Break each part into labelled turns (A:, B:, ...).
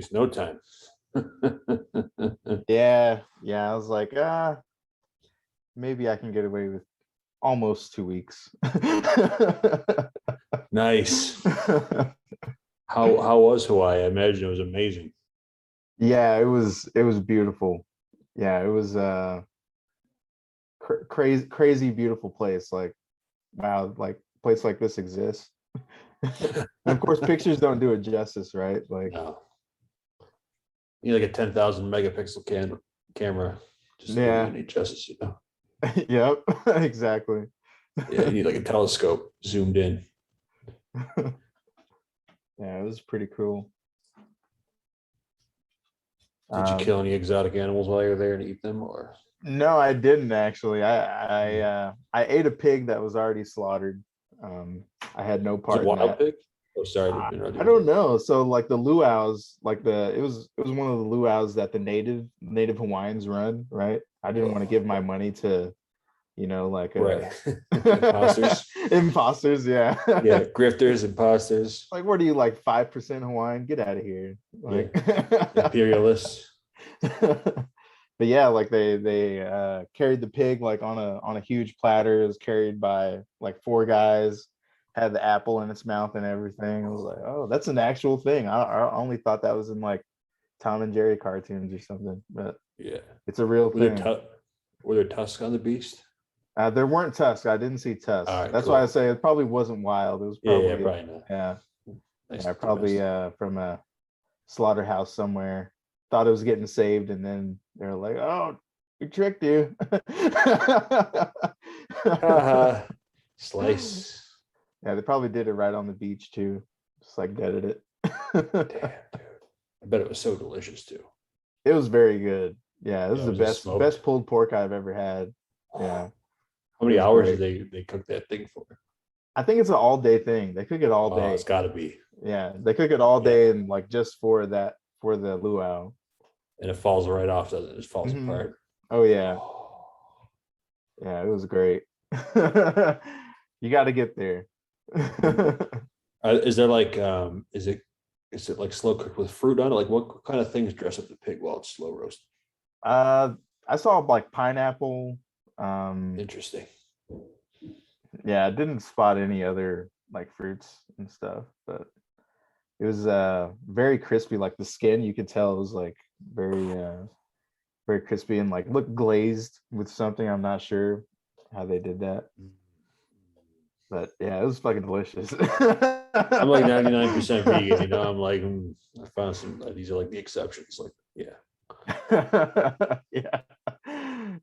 A: takes no time.
B: Yeah, I was like, maybe I can get away with almost 2 weeks.
A: Nice. How was Hawaii? I imagine it was amazing.
B: Yeah, it was beautiful. Yeah, it was crazy beautiful place. Like, wow, like place like this exists. And of course, pictures don't do it justice, right? Like,
A: No, you need like a 10,000 megapixel camera just to do it
B: yeah,
A: any justice.
B: yep, exactly.
A: Yeah, you need like a telescope zoomed in.
B: Yeah, it was pretty cool.
A: Did you
B: Um,
A: kill any exotic animals while you were there and eat them, or
B: no, I didn't actually. I ate a pig that was already slaughtered. I had no
A: was it
B: part in
A: wild
B: that.
A: pig? Oh, sorry to interrupt
B: I
A: you.
B: don't know. So like the luau's, like it was one of the luau's that the native Hawaiians run, right? I didn't want to give my money to, like
A: Right. Imposters.
B: imposters, yeah.
A: Yeah, grifters, imposters.
B: Like, what are you, like 5% Hawaiian? Get out of here.
A: Yeah,
B: Like
A: imperialists.
B: but yeah, like they carried the pig like on a huge platter. It was carried by like four guys, had the apple in its mouth and everything. I was like, oh, that's an actual thing. I only thought that was in like Tom and Jerry cartoons or something, but
A: Yeah.
B: it's a real
A: Were there
B: thing.
A: were there tusks on the beast?
B: There weren't tusks. I didn't see
A: All
B: tusks.
A: right,
B: That's why I
A: cool.
B: say it probably wasn't wild. It was
A: Yeah,
B: probably,
A: probably not.
B: yeah,
A: Nice
B: yeah, probably
A: domestic.
B: from a slaughterhouse somewhere. Thought it was getting saved, and then they're like, "Oh, we tricked you."
A: Haha. Slice.
B: Yeah, they probably did it right on the beach too, just like deaded it.
A: Damn, dude. I bet it was so delicious too.
B: It was very good. Yeah, this is
A: Yeah,
B: the
A: was it
B: best
A: smoked?
B: pulled pork I've ever had. Yeah,
A: How
B: it
A: many
B: was
A: hours did
B: great.
A: they cook that thing for?
B: I think it's an all day thing. They cook it all
A: Oh,
B: day.
A: it's got to be.
B: Yeah, they cook it all
A: Yeah,
B: day, and like just for that, for the luau.
A: and it falls right off, doesn't it? It just falls
B: Mhm.
A: apart.
B: Oh yeah,
A: Oh.
B: yeah, it was great. You got to get there.
A: Is there like is it like slow cooked with fruit on it? Like what kind of things dress up the pig while it's slow roasted?
B: uh, I saw like pineapple. Um,
A: Interesting.
B: yeah, I didn't spot any other like fruits and stuff, but it was very crispy. Like the skin, you could tell it was like very crispy and like looked glazed with something. I'm not sure how they did that, but yeah, it was fucking delicious.
A: I'm like 99% vegan, you know. I'm like, I found some these are like the exceptions. Like, yeah.
B: Yeah.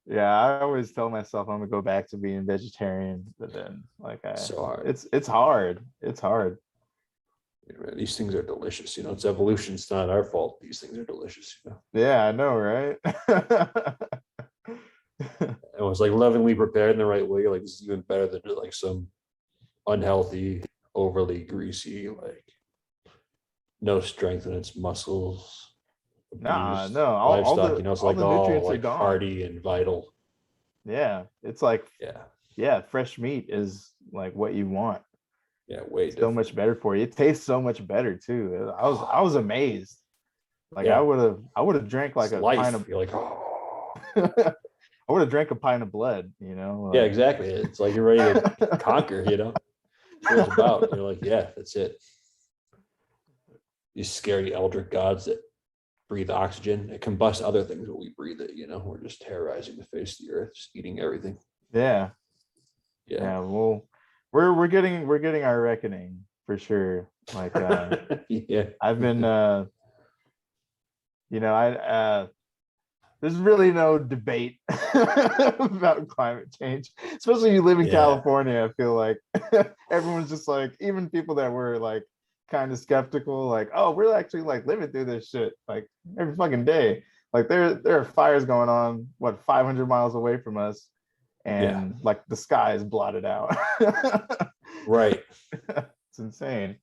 B: Yeah, I always tell myself I'm gonna go back to being vegetarian, but then like
A: So hard.
B: it's hard. It's hard.
A: You know, these things are delicious. You know, it's evolution. It's not our fault. These things are delicious. You know,
B: Yeah, I know, right?
A: it was like lovingly prepared in the right way. Like this is even better than like some unhealthy, overly greasy, like no strength in its muscles,
B: Nah,
A: abused
B: no,
A: livestock. You know, it's
B: all
A: like
B: the
A: all
B: nutrients are
A: like
B: gone.
A: hardy and vital.
B: Yeah, it's like,
A: Yeah,
B: yeah, fresh meat is like what you want.
A: yeah, way
B: So
A: different.
B: much better for you. It tastes so much better too. I was amazed. Like
A: Yeah,
B: I would have drank like
A: it's
B: a pint
A: life.
B: of
A: You're like, oh,
B: I would have drank a pint of blood,
A: yeah,
B: like
A: exactly. It's like you're ready to conquer. You know, that's what it's about. You're like, yeah, that's it. These scary eldritch gods that breathe oxygen. It combusts other things when we breathe it. You know, we're just terrorizing the face of the earth, just eating everything.
B: yeah.
A: Yeah.
B: Yeah, well, we're getting our reckoning for sure. Like
A: Yeah.
B: I've been I there's really no debate about climate change, especially you live in
A: Yeah.
B: California. I feel like everyone's just like, even people that were like kind of skeptical, like, oh, we're actually like living through this shit like every fucking day. Like there are fires going on, what, 500 miles away from us,
A: Yeah.
B: and like the sky is blotted out.
A: Right.
B: It's insane.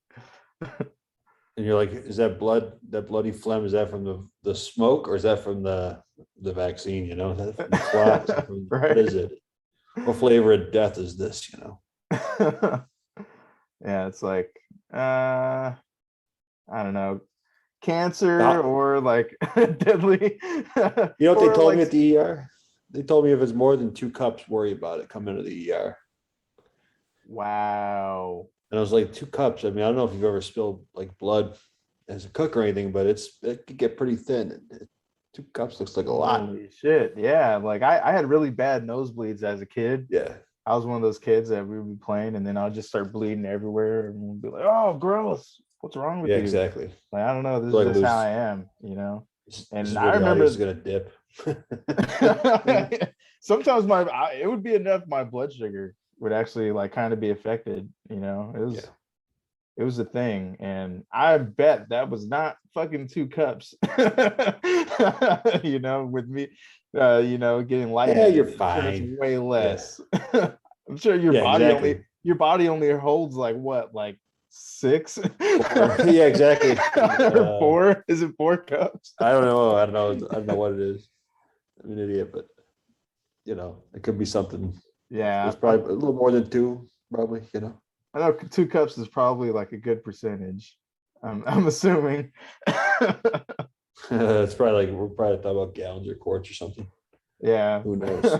A: And you're like, is that blood, that bloody phlegm, is that from the smoke or is that from the vaccine? You know, is that from the clot? Is that from, what
B: Right.
A: is it? What flavor of death is this? You know?
B: Yeah, it's like I don't know. cancer or like deadly.
A: You know what they
B: Or
A: told
B: like,
A: me at the ER? They told me if it's more than 2 cups, worry about it. Come into the ER.
B: wow.
A: And I was like, 2 cups. I mean, I don't know if you've ever spilled like blood as a cook or anything, but it could get pretty thin. 2 cups looks like a lot.
B: Holy shit. Yeah. Like I had really bad nosebleeds as a kid.
A: Yeah.
B: I was one of those kids that we would be playing and then I'll just start bleeding everywhere and we'll be like, oh, gross. What's wrong with
A: Yeah,
B: you?
A: exactly.
B: Like, I don't know. This
A: So
B: is
A: like
B: just how I
A: lose.
B: am, you know?
A: This
B: And
A: is where
B: I
A: the audience is
B: remember
A: gonna dip.
B: sometimes it would be enough my blood sugar would actually like kind of be affected, you know?
A: Yeah.
B: It was a thing, and I bet that was not fucking 2 cups. You know, with me, getting
A: Yeah, you're
B: lightheaded. I'm sure it's
A: fine.
B: way
A: Yeah.
B: less. I'm sure
A: Yeah, exactly.
B: your body only holds like what, like 6
A: Four. Yeah, exactly.
B: or 4? Is it 4 cups?
A: I don't know. I don't know. I don't know what it is. I'm an idiot, but it could be something.
B: Yeah,
A: It's probably a little more than 2, probably.
B: I know 2 cups is probably like a good percentage. I'm assuming.
A: It's probably like we're probably talking about gallons or quarts or something.
B: Yeah.
A: Who knows?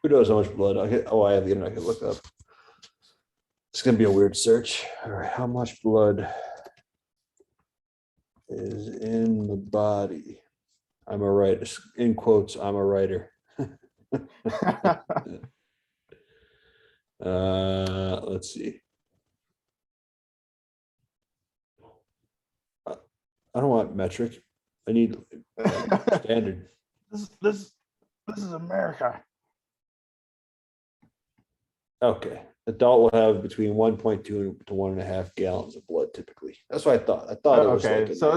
A: Who knows how much blood? I have the internet. I can look up. It's gonna be a weird search. All right, how much blood is in the body? I'm a writer. In quotes, I'm a writer. Let's see. I don't want metric. I need standard.
B: This is America.
A: Okay. Adult will have between 1.2 to 1.5 gallons of blood typically. That's what I thought. I thought it was
B: Okay,
A: like
B: so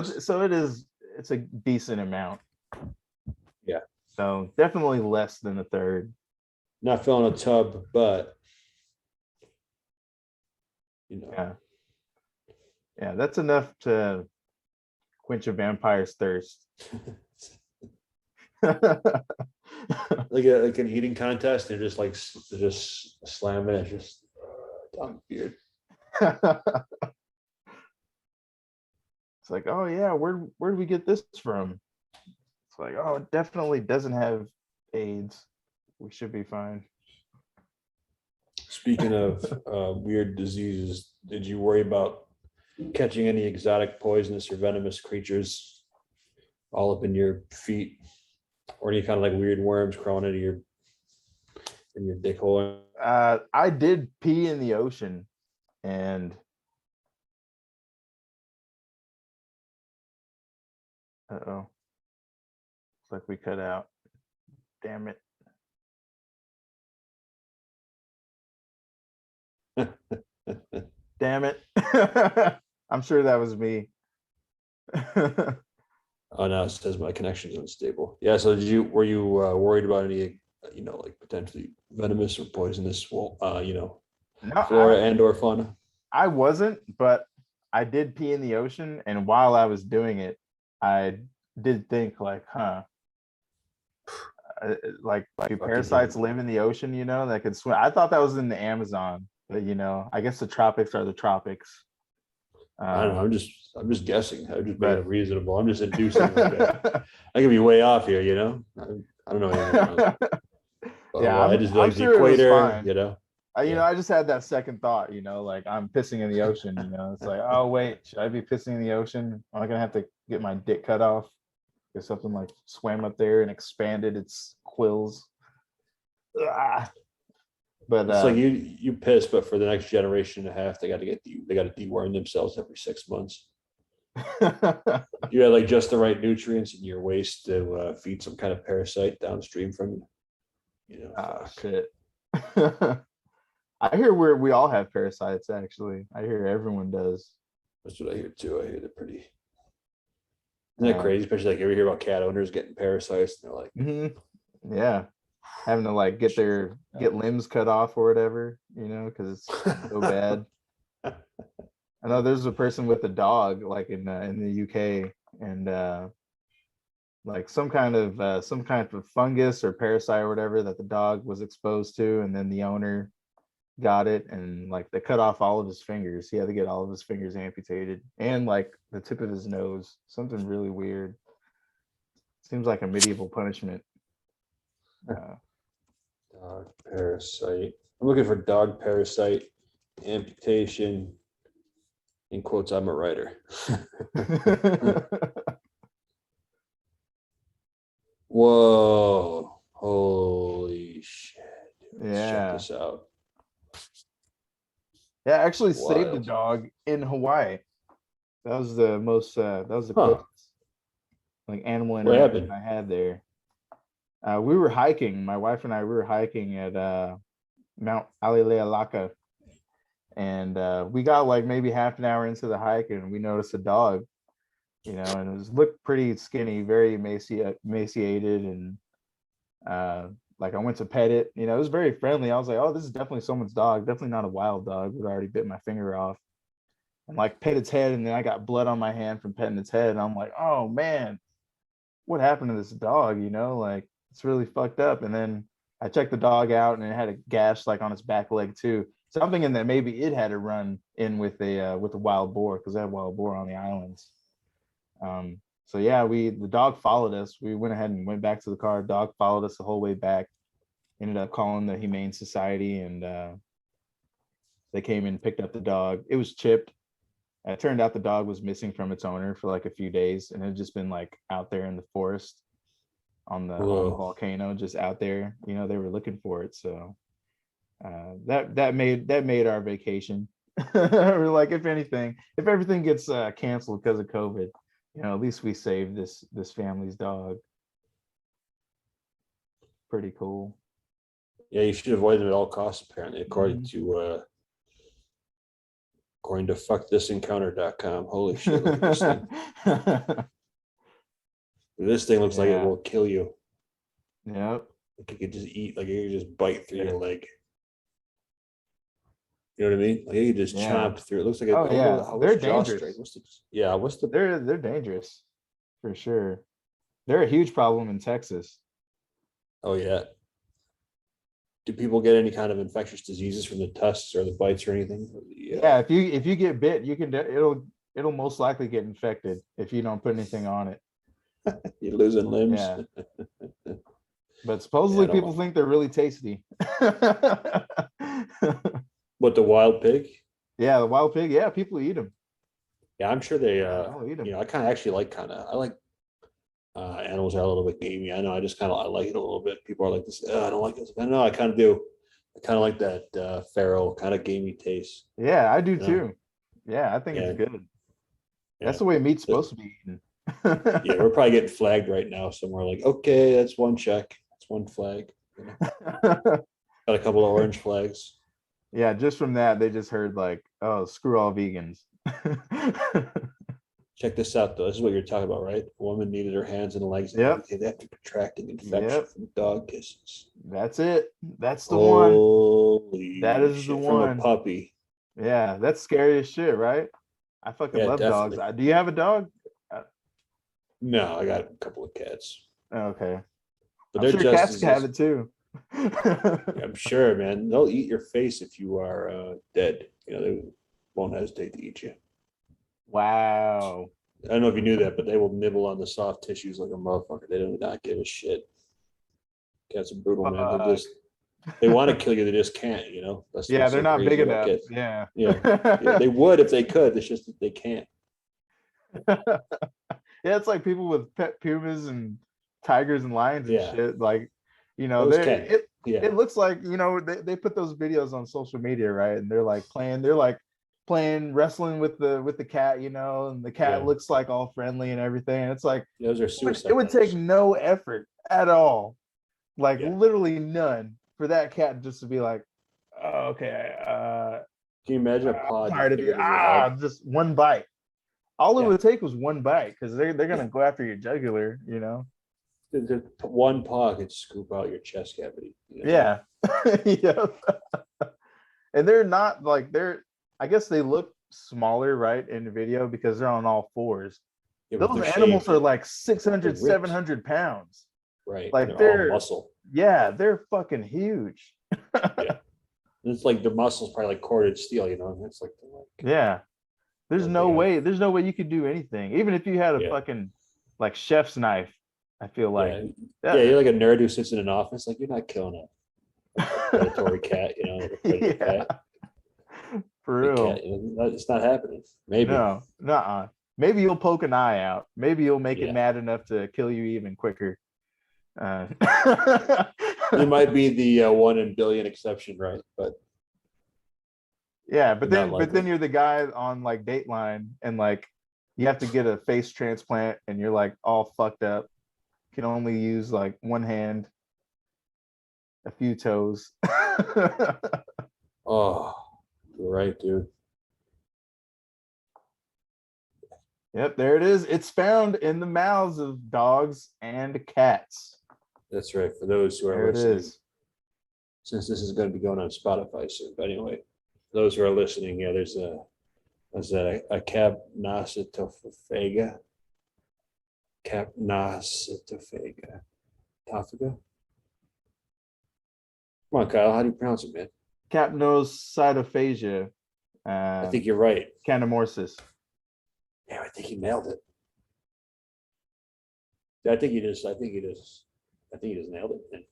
B: it's a decent amount.
A: Yeah.
B: So definitely less than a third.
A: Not filling a tub, but
B: Yeah. Yeah, that's enough to quench a vampire's thirst.
A: like an eating contest. They're just slamming it, just tongue beard.
B: It's like, oh yeah, where do we get this from? It's like, oh, it definitely doesn't have AIDS. We should be fine.
A: Speaking of weird diseases, did you worry about catching any exotic poisonous or venomous creatures all up in your feet, or any kind of like weird worms crawling into your dick hole?
B: I did pee in the ocean, and uh-oh, it's like we cut out. Damn it. Damn it. I'm sure that was me.
A: Oh, now it says my connection is unstable. Yeah. So were you worried about any like potentially venomous or poisonous
B: No,
A: flora and or fauna?
B: I wasn't, but I did pee in the ocean, and while I was doing it, I did think like, like do parasites live in the ocean, that could swim? I thought that was in the Amazon, but I guess the tropics are the tropics.
A: I don't know. I'm just guessing. I'm just making
B: But
A: it reasonable. I'm just inducing. I could be way off here. I don't know anything about
B: yeah,
A: I just
B: I'm
A: like the
B: sure it was
A: equator.
B: fine.
A: Yeah.
B: I just had that second thought, like I'm pissing in the ocean, it's like, oh wait, should I be pissing in the ocean? Am I gonna have to get my dick cut off? If something like swam up there and expanded its quills. Ah. But
A: It's like you piss, but for the next generation and a half, they got to deworm themselves every 6 months. You had like just the right nutrients in your waste to feed some kind of parasite downstream from you.
B: Oh shit. I hear we all have parasites, actually. I hear everyone does.
A: That's what I hear too. I hear they're pretty. Isn't that crazy? Especially like you ever hear about cat owners getting parasites, and they're like,
B: yeah, having to like get limbs cut off or whatever, because it's so bad. I know there's a person with a dog like in the UK, and like some kind of fungus or parasite or whatever that the dog was exposed to, and then the owner got it, and like they cut off all of his fingers. He had to get all of his fingers amputated, and like the tip of his nose. Something really weird. Seems like a medieval punishment.
A: Dog parasite. I'm looking for dog parasite amputation. In quotes, I'm a writer. Whoa. Holy shit. Let's check
B: Yeah.
A: this out.
B: Yeah, I actually saved a
A: Wild.
B: dog in Hawaii. That was the most that was the
A: Huh.
B: closest like animal
A: What
B: interaction
A: happened?
B: I had there. We were hiking, my wife and I, we were hiking at Mount Alilealaka, and we got like maybe half an hour into the hike and we noticed a dog, and it was looked pretty skinny, very emaciated, and like I went to pet it. It was very friendly. I was like, oh, this is definitely someone's dog, definitely not a wild dog. It already bit my finger off, and like pet its head, and then I got blood on my hand from petting its head, and I'm like, oh man, what happened to this dog? Like it's really fucked up. And then I checked the dog out, and it had a gash like on its back leg too. So I'm thinking that maybe it had to run in with a wild boar, because they have wild boar on the islands. So yeah, the dog followed us. We went ahead and went back to the car. Dog followed us the whole way back. Ended up calling the Humane Society, and they came and picked up the dog. It was chipped. It turned out the dog was missing from its owner for like a few days, and it had just been like out there in the forest on the
A: Whoa.
B: volcano, just out there. They were looking for it. So that made our vacation. We're like, if anything, if everything gets canceled because of COVID, at least we saved this family's dog. Pretty cool.
A: Yeah, you should avoid them at all costs, apparently, according
B: Mhm.
A: to fuckthisencounter.com. Holy shit, look at this thing. This thing looks like it
B: Yeah.
A: will kill you.
B: Yep.
A: Like it could just eat, like it could just bite through your leg. You know what I mean? Like you just
B: Yeah.
A: chomp through. It looks like it.
B: Oh yeah.
A: How was
B: They're
A: jaw straight?
B: dangerous.
A: What's the
B: They're dangerous for sure. They're a huge problem in Texas.
A: oh yeah. Do people get any kind of infectious diseases from the tusks or the bites or anything?
B: Yeah, if you get bit, it'll most likely get infected if you don't put anything on it.
A: You're losing limbs.
B: Yeah, but
A: Yeah, I
B: supposedly
A: don't
B: people
A: want.
B: think they're really tasty.
A: What, the wild pig?
B: Yeah, the wild pig. Yeah, people eat them.
A: Yeah, I'm sure they.
B: I'll eat them.
A: I kind of actually like I like animals that are a little bit gamey. I know. I like it a little bit. People are like this. I don't like this. I know. I kind of do. I kind of like that feral kind of gamey taste.
B: Yeah, I do
A: You know?
B: too. Yeah, I think it's
A: Yeah,
B: good.
A: yeah.
B: That's the way meat's supposed to be eaten.
A: Yeah, we're probably getting flagged right now somewhere. Like, okay, that's one check. That's one flag. Got a couple of orange flags.
B: Yeah, just from that, they just heard like, oh, screw all vegans.
A: Check this out, though. This is what you're talking about, right? A woman needed her hands and legs
B: Yep.
A: amputated after contracting infection
B: Yep.
A: from dog kisses.
B: That's it. That's the one. That
A: Holy
B: is the
A: shit! From a
B: one.
A: puppy.
B: Yeah, that's scary as shit, right? I fucking
A: Yeah,
B: love dogs.
A: definitely.
B: Do you have a dog?
A: No, I got a couple of cats,
B: Okay.
A: but
B: I'm
A: they're
B: sure
A: just
B: cats
A: as.
B: can have it too.
A: I'm sure, man. They'll eat your face if you are dead. They won't hesitate to eat you.
B: Wow.
A: I don't know if you knew that, but they will nibble on the soft tissues like a motherfucker. They do not give a shit. Cats are brutal, man.
B: Fuck.
A: They want to kill you, they just can't. That's
B: Yeah,
A: what's
B: they're
A: so
B: not big
A: crazy about
B: enough.
A: cats.
B: Yeah.
A: Yeah, yeah, they would if they could. It's just that they can't.
B: Yeah, it's like people with pet pumas and tigers and lions and
A: Yeah,
B: shit. Like,
A: those
B: they're
A: can. Yeah,
B: it looks like, they put those videos on social media, right? And they're like playing wrestling with the cat, and the cat
A: yeah.
B: looks like all friendly and everything. And it's like
A: Those are
B: it
A: suicide
B: would take
A: dogs.
B: no effort at all, like
A: Yeah.
B: literally none, for that cat just to be like, oh, okay,
A: Can you imagine a
B: I'm
A: paw just
B: tired of you.
A: bigger than your head?
B: Just one bite. All it
A: Yeah.
B: would take was one bite, because they're
A: Yeah.
B: gonna go after your jugular.
A: One paw could scoop out your chest cavity.
B: Yeah. Yeah. And they're not like I guess they look smaller, right, in the video because they're on all fours.
A: Yeah, but
B: Those
A: they're
B: animals
A: shaved.
B: are like
A: They're
B: 600,
A: ripped.
B: 700 pounds.
A: Right. And
B: Like
A: they're all muscle.
B: yeah, they're fucking huge.
A: Yeah. It's like their muscles probably like corded steel, you know. It's like,
B: Yeah. There's
A: like
B: no
A: they got,
B: way. There's no way you could do anything. Even if you had a
A: yeah,
B: fucking like chef's knife, I feel like
A: yeah, yeah.
B: that.
A: You're like a nerd who sits in an office, like you're not killing a predatory cat, you know, like a predator
B: Yeah,
A: cat,
B: for
A: big
B: real.
A: cat. You know, it's not happening. Maybe,
B: No, nuh-uh. Maybe you'll poke an eye out. Maybe you'll make it
A: yeah.
B: mad enough to kill you even quicker. Uh,
A: It might be the 1 in 1 billion exception, right? But
B: yeah, but
A: not
B: then
A: likely.
B: you're the guy on like Dateline and like you have to get a face transplant and you're like all fucked up. Can only use like one hand, a few toes.
A: Oh, you're right, dude.
B: Yep, there it is. It's found in the mouths of dogs and cats.
A: That's right. For those who are
B: There it
A: listening,
B: is.
A: since this is going to be going on Spotify soon. But anyway, those who are listening, yeah, there's a capnocitophaga, capnocitophaga, tophaga. Come on, Kyle, how do you pronounce it, man?
B: Capnocytophagia,
A: I think you're right.
B: canamorsis.
A: Yeah, I think he nailed it. I think he just. I think he just. I think he just nailed it, man.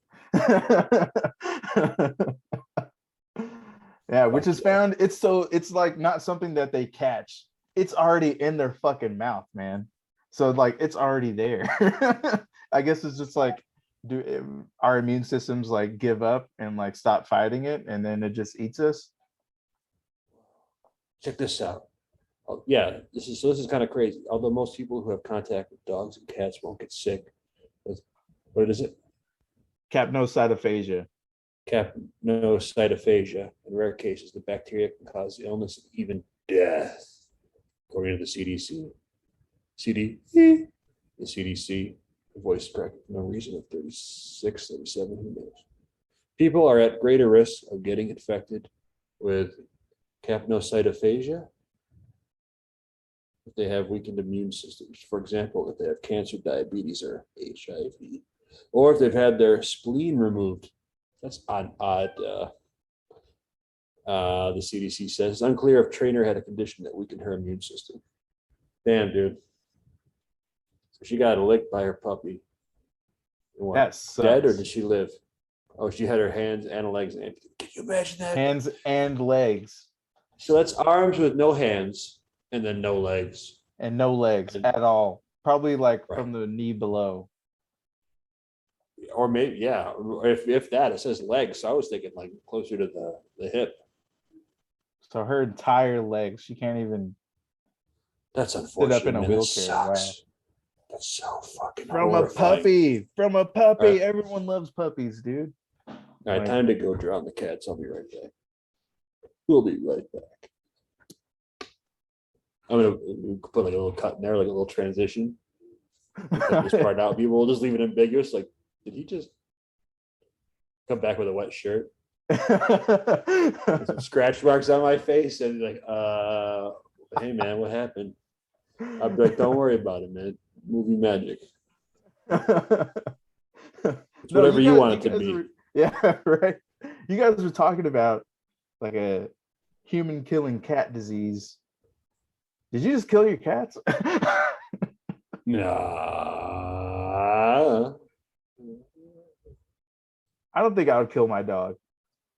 B: Yeah, which
A: Fuck
B: is
A: yeah.
B: found. It's like not something that they catch. It's already in their fucking mouth, man. So like it's already there. I guess it's just like do our immune systems like give up and like stop fighting it, and then it just eats us.
A: Check this out. Oh, yeah, this is kind of crazy. Although most people who have contact with dogs and cats won't get sick. What is it?
B: Capnocytophagia.
A: Capnocytophagia. In rare cases, the bacteria can cause illness and even death, according to the CDC. The CDC, the voice cracked for no reason at 36, 37, who knows? People are at greater risk of getting infected with capnocytophagia if they have weakened immune systems. For example, if they have cancer, diabetes, or HIV, or if they've had their spleen removed. That's odd. The CDC says it's unclear if trainer had a condition that weakened her immune system. Damn, dude. So she got licked by her puppy.
B: That
A: What? Dead or did
B: sucks.
A: she live? Oh, she had her hands and legs amputated. Can you imagine that?
B: Hands and legs,
A: So that's arms with no hands and then no legs.
B: and no legs
A: And,
B: at all. Probably like
A: right.
B: from the knee below.
A: Or maybe, yeah. If that, it says legs. So I was thinking like closer to the hip.
B: So her entire legs, she can't even
A: That's
B: sit up
A: unfortunate,
B: in a
A: man. That
B: wheelchair. Wow.
A: sucks. That's so fucking
B: From a
A: horrifying.
B: puppy. From a
A: All
B: puppy.
A: right.
B: Everyone loves puppies, dude.
A: All right,
B: Like,
A: time to go drown the cats. I'll be right back. We'll be right back. I'm gonna put like a little cut in there, like a little transition. Cut this part out. People will just leave it ambiguous. Like, did he just come back with a wet shirt? Some scratch marks on my face, and like, hey man, what happened? I'd be like, don't worry about it, man. Movie magic. It's
B: No,
A: whatever you want it to
B: guys
A: be.
B: were, yeah, right. You guys were talking about like a human killing cat disease. Did you just kill your cats?
A: Nah.
B: I don't think I would kill my dog.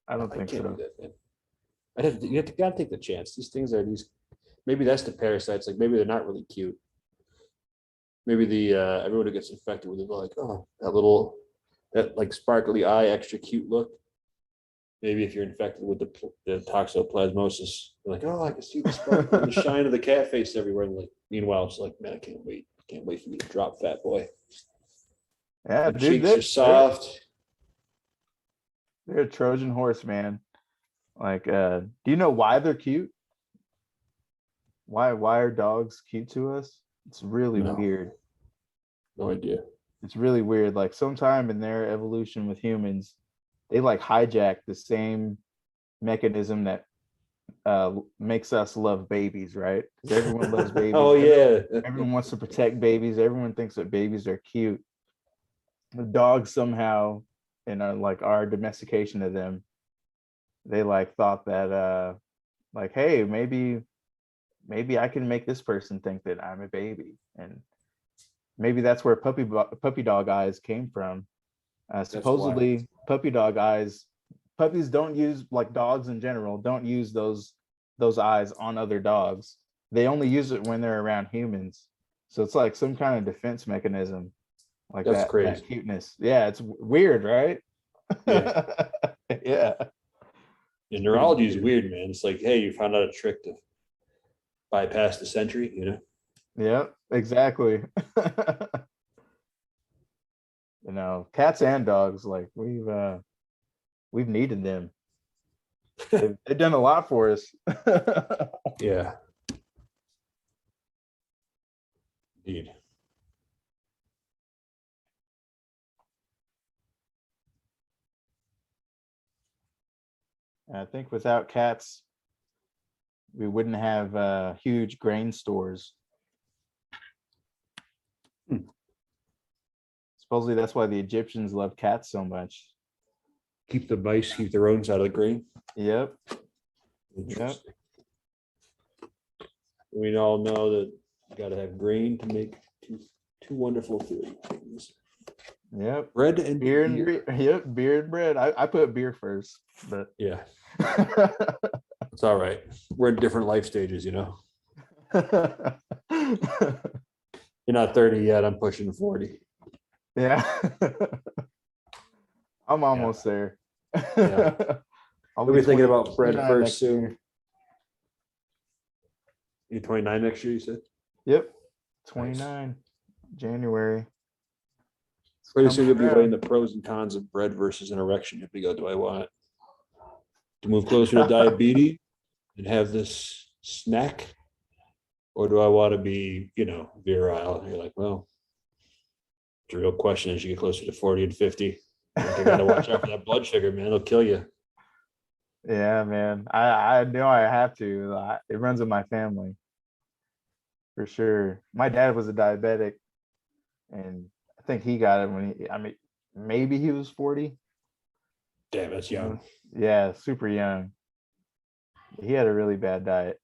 B: I don't
A: I
B: think
A: can't do
B: so.
A: that, man. Gotta take the chance. These things are these. Maybe that's the parasites. Like maybe they're not really cute. Maybe the everyone who gets infected with it, they're like, oh, that like sparkly eye, extra cute look. Maybe if you're infected with the toxoplasmosis, they're like, oh, I can see the sparkle and the shine of the cat face everywhere. And like, meanwhile, it's like, man, I can't wait for you to drop, fat boy.
B: Yeah,
A: The
B: dude,
A: cheeks are soft.
B: they're a Trojan horse, man. Like, do you know why they're cute? Why are dogs cute to us? It's really
A: No,
B: weird.
A: no idea.
B: It's really weird. Like sometime in their evolution with humans, they like hijack the same mechanism that makes us love babies, right? Because everyone loves babies.
A: Oh yeah.
B: Everyone wants to protect babies. Everyone thinks that babies are cute. The dogs somehow, in our like our domestication of them, they like thought that like, hey, maybe I can make this person think that I'm a baby, and maybe that's where puppy dog eyes came from.
A: That's wild.
B: Supposedly, puppy dog eyes, puppies don't use, like dogs in general, don't use those eyes on other dogs. They only use it when they're around humans. So it's like some kind of defense mechanism, like
A: That's
B: that
A: crazy.
B: cuteness. Yeah, it's weird, right?
A: Yeah.
B: Yeah,
A: And
B: it's pretty
A: neurology is
B: weird.
A: weird, man. It's like, hey, you found out a trick to bypass the sentry,
B: Yeah, exactly. Cats and dogs, like we've needed them. They've done a lot for us.
A: Yeah, indeed.
B: I think without cats, we wouldn't have huge grain stores.
A: Hmm.
B: Supposedly that's why the Egyptians loved cats so much.
A: Keep the mice, keep the rodents out of the grain.
B: Yep. Yep.
A: Interesting. We all know that you got to have grain to make two wonderful things.
B: Yep.
A: Bread and
B: Beer and
A: beer.
B: yep, beer and bread. I put beer first, but
A: Yeah, it's all right. We're in different life stages. You're not 30 yet. I'm pushing 40.
B: yeah. I'm
A: Yeah.
B: almost there.
A: Yeah.
B: I'll
A: We'll
B: be
A: be thinking
B: 20,
A: about bread
B: 29
A: first
B: next
A: soon.
B: year.
A: You're 29 next year, you said?
B: Yep.
A: Nice.
B: 29 January. It's
A: Pretty
B: coming
A: soon you'll be weighing
B: around.
A: the pros and cons of bread versus an erection. You'll be go, do I want to move closer to diabetes and have this snack? Or do I want to be, virile? And you're like, well, the real question as you get closer to 40 and 50. Like, I got to watch out for that blood sugar, man. It'll kill you.
B: Yeah, man. I know I have to. It runs in my family for sure. My dad was a diabetic, and I think he got it when I mean, maybe he was 40.
A: Damn, that's young.
B: Yeah, super young. He had a really bad diet.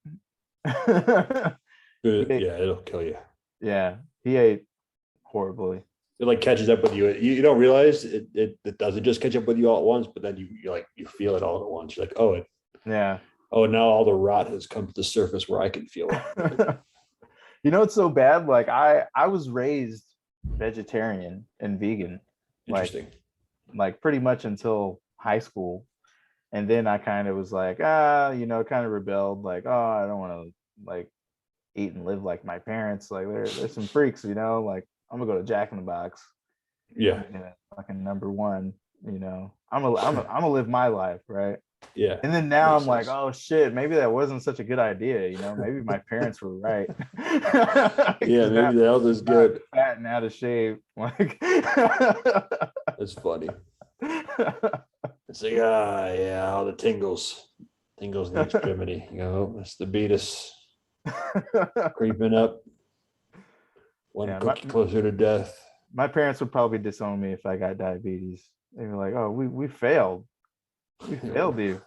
B: He
A: Good.
B: ate,
A: Yeah, it'll kill you.
B: yeah, he ate horribly.
A: It like catches up with you. You don't realize it doesn't just catch up with you all at once, but then you feel it all at once. You're like,
B: Yeah.
A: now all the rot has come to the surface where I can feel it.
B: It's so bad. Like I was raised vegetarian and vegan, like
A: Interesting.
B: pretty much until high school. And then I kind of was like, kind of rebelled, like, oh, I don't want to like eat and live like my parents. Like there's some freaks, like I'm gonna go to Jack in the Box.
A: Yeah.
B: I'm gonna fucking number one, I'm gonna live my life, right?
A: Yeah.
B: And then now
A: Makes
B: I'm like,
A: sense.
B: oh shit, maybe that wasn't such a good idea, maybe my parents were right.
A: Yeah,
B: Because
A: maybe the health is
B: now I'm
A: good.
B: fat and out of shape. Like
A: That's funny. It's like, yeah, all the tingles in the extremity. It's the beatus creeping up, one
B: yeah,
A: cookie closer to death.
B: my parents would probably disown me if I got diabetes. They were like, oh, we failed. We failed you.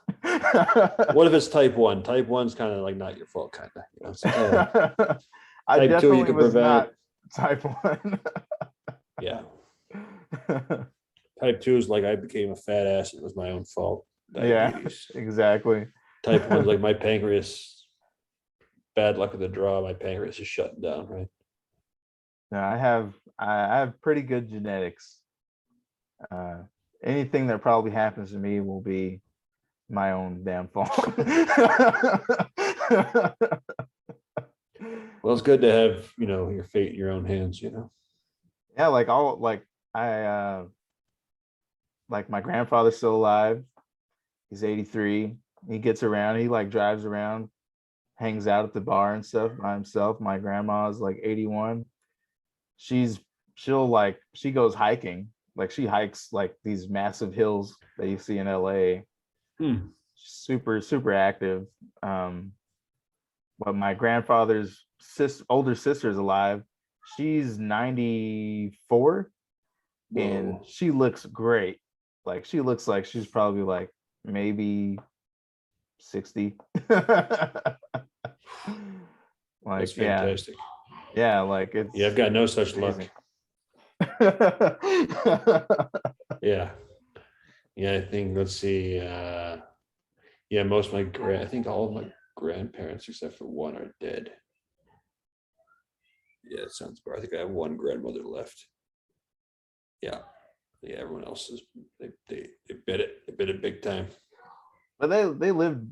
A: What if it's type 1? Type 1's kind of like not your fault, kind of. It's like,
B: I
A: type 2, you
B: definitely
A: can
B: was
A: prevent.
B: not type 1.
A: Yeah. Type 2 is like I became a fat ass. It was my own fault.
B: Yeah,
A: Diabetes.
B: exactly.
A: Type 1's like my pancreas, bad luck of the draw. My pancreas is shutting down, right?
B: No, I have pretty good genetics. Uh, anything that probably happens to me will be my own damn fault.
A: Well, it's good to have, your fate in your own hands.
B: Yeah, like my grandfather's still alive. He's 83. He gets around. He like drives around, hangs out at the bar and stuff by himself. My grandma's like 81. She's she goes hiking. Like she hikes like these massive hills that you see in LA.
A: Hmm.
B: Super, super active. But my grandfather's older sister's alive. She's 94 and
A: Whoa.
B: she looks great. Like she looks like she's probably like maybe 60. Like,
A: That's fantastic.
B: yeah, like
A: Yeah, I've got no such
B: amazing.
A: luck. Yeah. Yeah, I think, let's see. Yeah, most of I think all of my grandparents except for one are dead. Yeah, it sounds about. I think I have one grandmother left. Yeah. Yeah, everyone else is they bit it. They bit it big time.
B: But they lived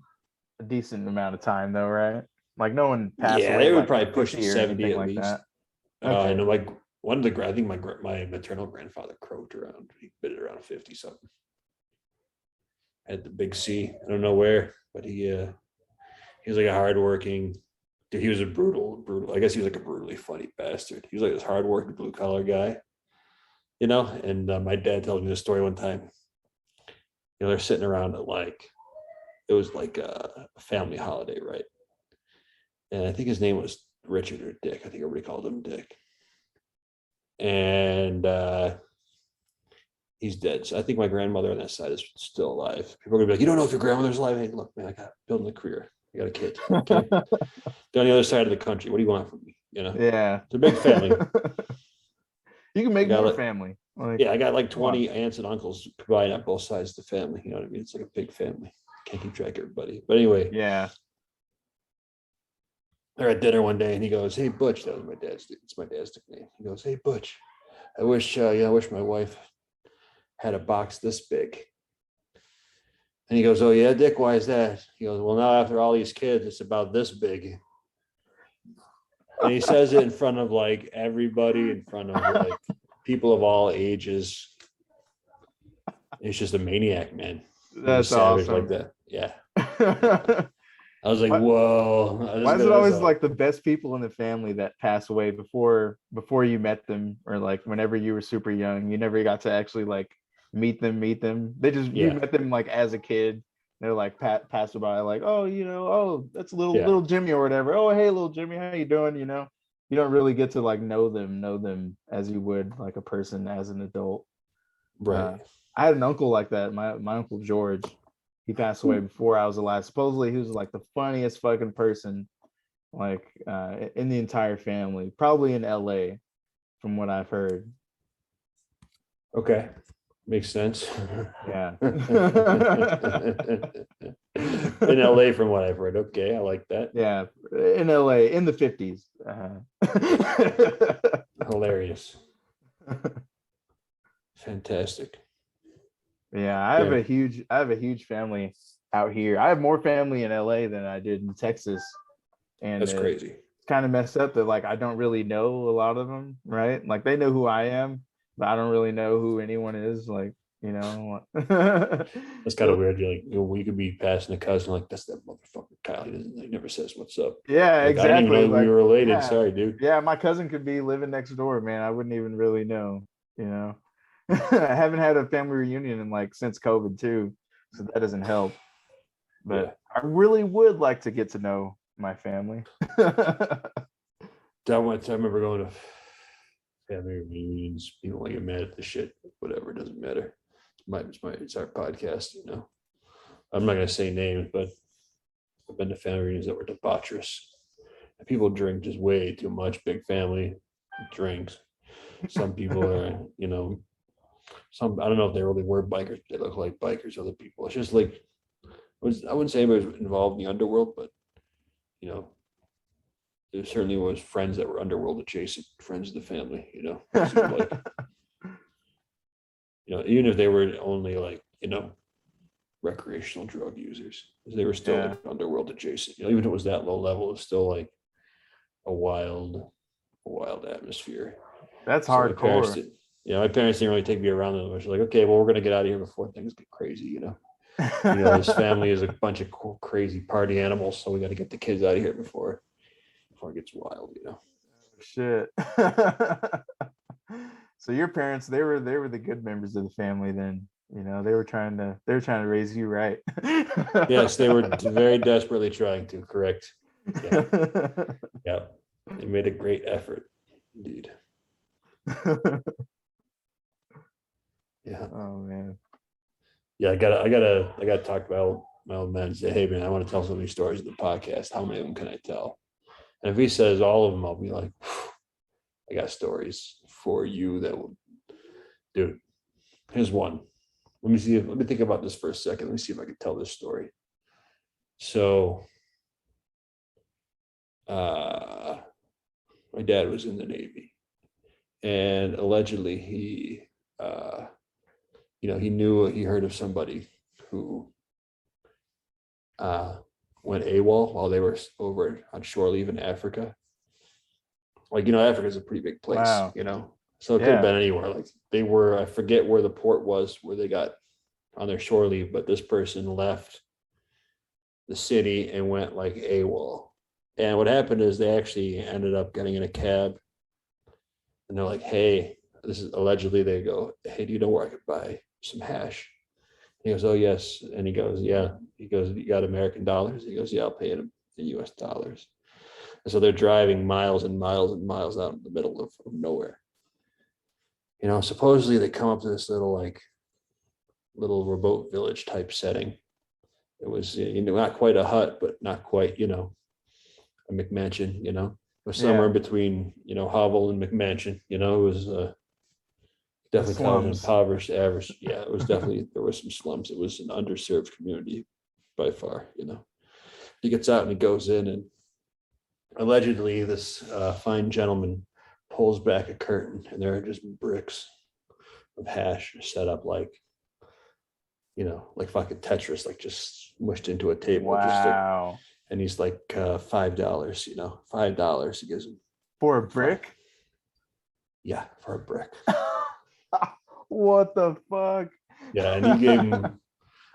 B: a decent amount of time though, right? Like no one passed
A: Yeah,
B: away
A: they would
B: like
A: probably
B: at
A: push
B: 50 or
A: 70
B: anything
A: at
B: like
A: least.
B: that.
A: I
B: Okay.
A: know, like one of the I think my maternal grandfather croaked around. He bit it around 50 something. At the big C. I don't know where, but he was like a hardworking dude. He was a brutal. I guess he was like a brutally funny bastard. He was like this hardworking blue collar guy, And my dad tells me this story one time. They're sitting around at it was like a family holiday, right? And I think his name was Richard or Dick. I think everybody called him Dick. And he's dead. So I think my grandmother on that side is still alive. People are gonna be like, "You don't know if your grandmother's alive?" Hey, look, man, I got building a career. I got a kid. Okay, they're on the other side of the country. What do you want from me?
B: Yeah.
A: It's a big family.
B: You can
A: I
B: make
A: got
B: more
A: like,
B: family. Like,
A: yeah, I got like
B: come on.
A: 20 aunts and uncles combined on both sides of the family. You know what I mean? It's like a big family. Can't keep track of everybody. But anyway,
B: Yeah.
A: they're at dinner one day and he goes, "Hey Butch," that was it's my dad's nickname. He goes, "Hey Butch, I wish my wife had a box this big." And he goes, "Oh yeah, Dick, why is that?" He goes, "Well, now after all these kids, it's about this big." And he says it in front of like everybody, in front of like people of all ages. He's just a maniac, man. He's a
B: That's
A: savage like
B: awesome.
A: that. Yeah. I was like,
B: Why,
A: whoa.
B: why is it always like the best people in the family that pass away before you met them, or like whenever you were super young, you never got to actually like meet them. They just you
A: Yeah.
B: met them like as a kid. They're like pass by, like, oh, oh, that's
A: Yeah.
B: little Jimmy or whatever. Oh, hey, little Jimmy, how you doing? You don't really get to like know them as you would like a person as an adult.
A: Right.
B: I had an uncle like that. My uncle George, he passed away before I was alive. Supposedly, he was like the funniest fucking person, like in the entire family. Probably in L.A., from what I've heard.
A: Okay. Makes sense.
B: Yeah.
A: In LA, from what I've heard. Okay. I like that.
B: Yeah, in L.A. in the 50s.
A: Hilarious. Fantastic.
B: Yeah,
A: Yeah.
B: I have a huge family out here. I have more family in LA than I did in Texas, and
A: That's
B: it's
A: crazy.
B: kind of messed up that like I don't really know a lot of them, right? Like they know who I am, but I don't really know who anyone is. Like, you know,
A: That's kind of weird. You're like, we could be passing a cousin, like, "That's that motherfucker Kyle. He never says what's up."
B: yeah,
A: Like, I didn't even
B: exactly.
A: know we
B: Like,
A: were related.
B: yeah,
A: Sorry, dude.
B: yeah, my cousin could be living next door, man. I wouldn't even really know, you know. I haven't had a family reunion in like since COVID too, so that doesn't help.
A: Yeah.
B: But I really would like to get to know my family.
A: That once I remember going to family reunions. People like get mad at the shit. Whatever, it doesn't matter. It's our podcast. I'm not gonna say names, but I've been to family reunions that were debaucherous. And people drink just way too much. Big family drinks. Some people are, some I don't know if they really were bikers. They look like bikers. Other people, it's just like I wouldn't say anybody was involved in the underworld, but you know, there certainly was friends that were underworld adjacent, friends of the family. It seemed like even if they were only like recreational drug users, they were still
B: Yeah,
A: like underworld adjacent. Even if it was that low level, it's still like a wild atmosphere.
B: that's
A: So my parents
B: hardcore.
A: did. My parents didn't really take me around them. They're like, okay, well, we're gonna get out of here before things get crazy. This family is a bunch of cool, crazy party animals, so we got to get the kids out of here before it gets wild.
B: Shit. So your parents, they were the good members of the family then. They were trying to raise you right.
A: Yes, they were very desperately trying to. Correct. Yeah, yeah. They made a great effort, indeed. Yeah.
B: Oh man.
A: Yeah, I gotta talk about my old man and say, hey man, I want to tell so many stories in the podcast. How many of them can I tell? And if he says all of them, I'll be like, I got stories for you that will, dude. Here's one. Let me think about this for a second. Let me see if I can tell this story. So my dad was in the Navy, and allegedly he he heard of somebody who went AWOL while they were over on shore leave in Africa. Like, Africa is a pretty big place,
B: Wow.
A: So it could have been anywhere. Like they were, I forget where the port was where they got on their shore leave, but this person left the city and went like AWOL. And what happened is they actually ended up getting in a cab, and they're like, hey, this is allegedly, they go, hey, do you know where I could buy some hash? He goes, oh, yes. And he goes, yeah. He goes, you got American dollars? He goes, yeah, I'll pay it in US dollars. And so they're driving miles and miles and miles out in the middle of nowhere. Supposedly they come up to this little remote village type setting. It was, not quite a hut, but not quite, a McMansion, it was somewhere in between, hovel and McMansion, it was definitely kind of an impoverished average. Yeah, it was definitely, there were some slums. It was an underserved community by far, He gets out and he goes in, and allegedly this fine gentleman pulls back a curtain, and there are just bricks of hash set up like fucking Tetris, like just smushed into a table.
B: Wow.
A: And he's like, $5, $5. He gives him
B: for a brick.
A: Yeah, for a brick.
B: What the fuck?
A: Yeah, and he gave him,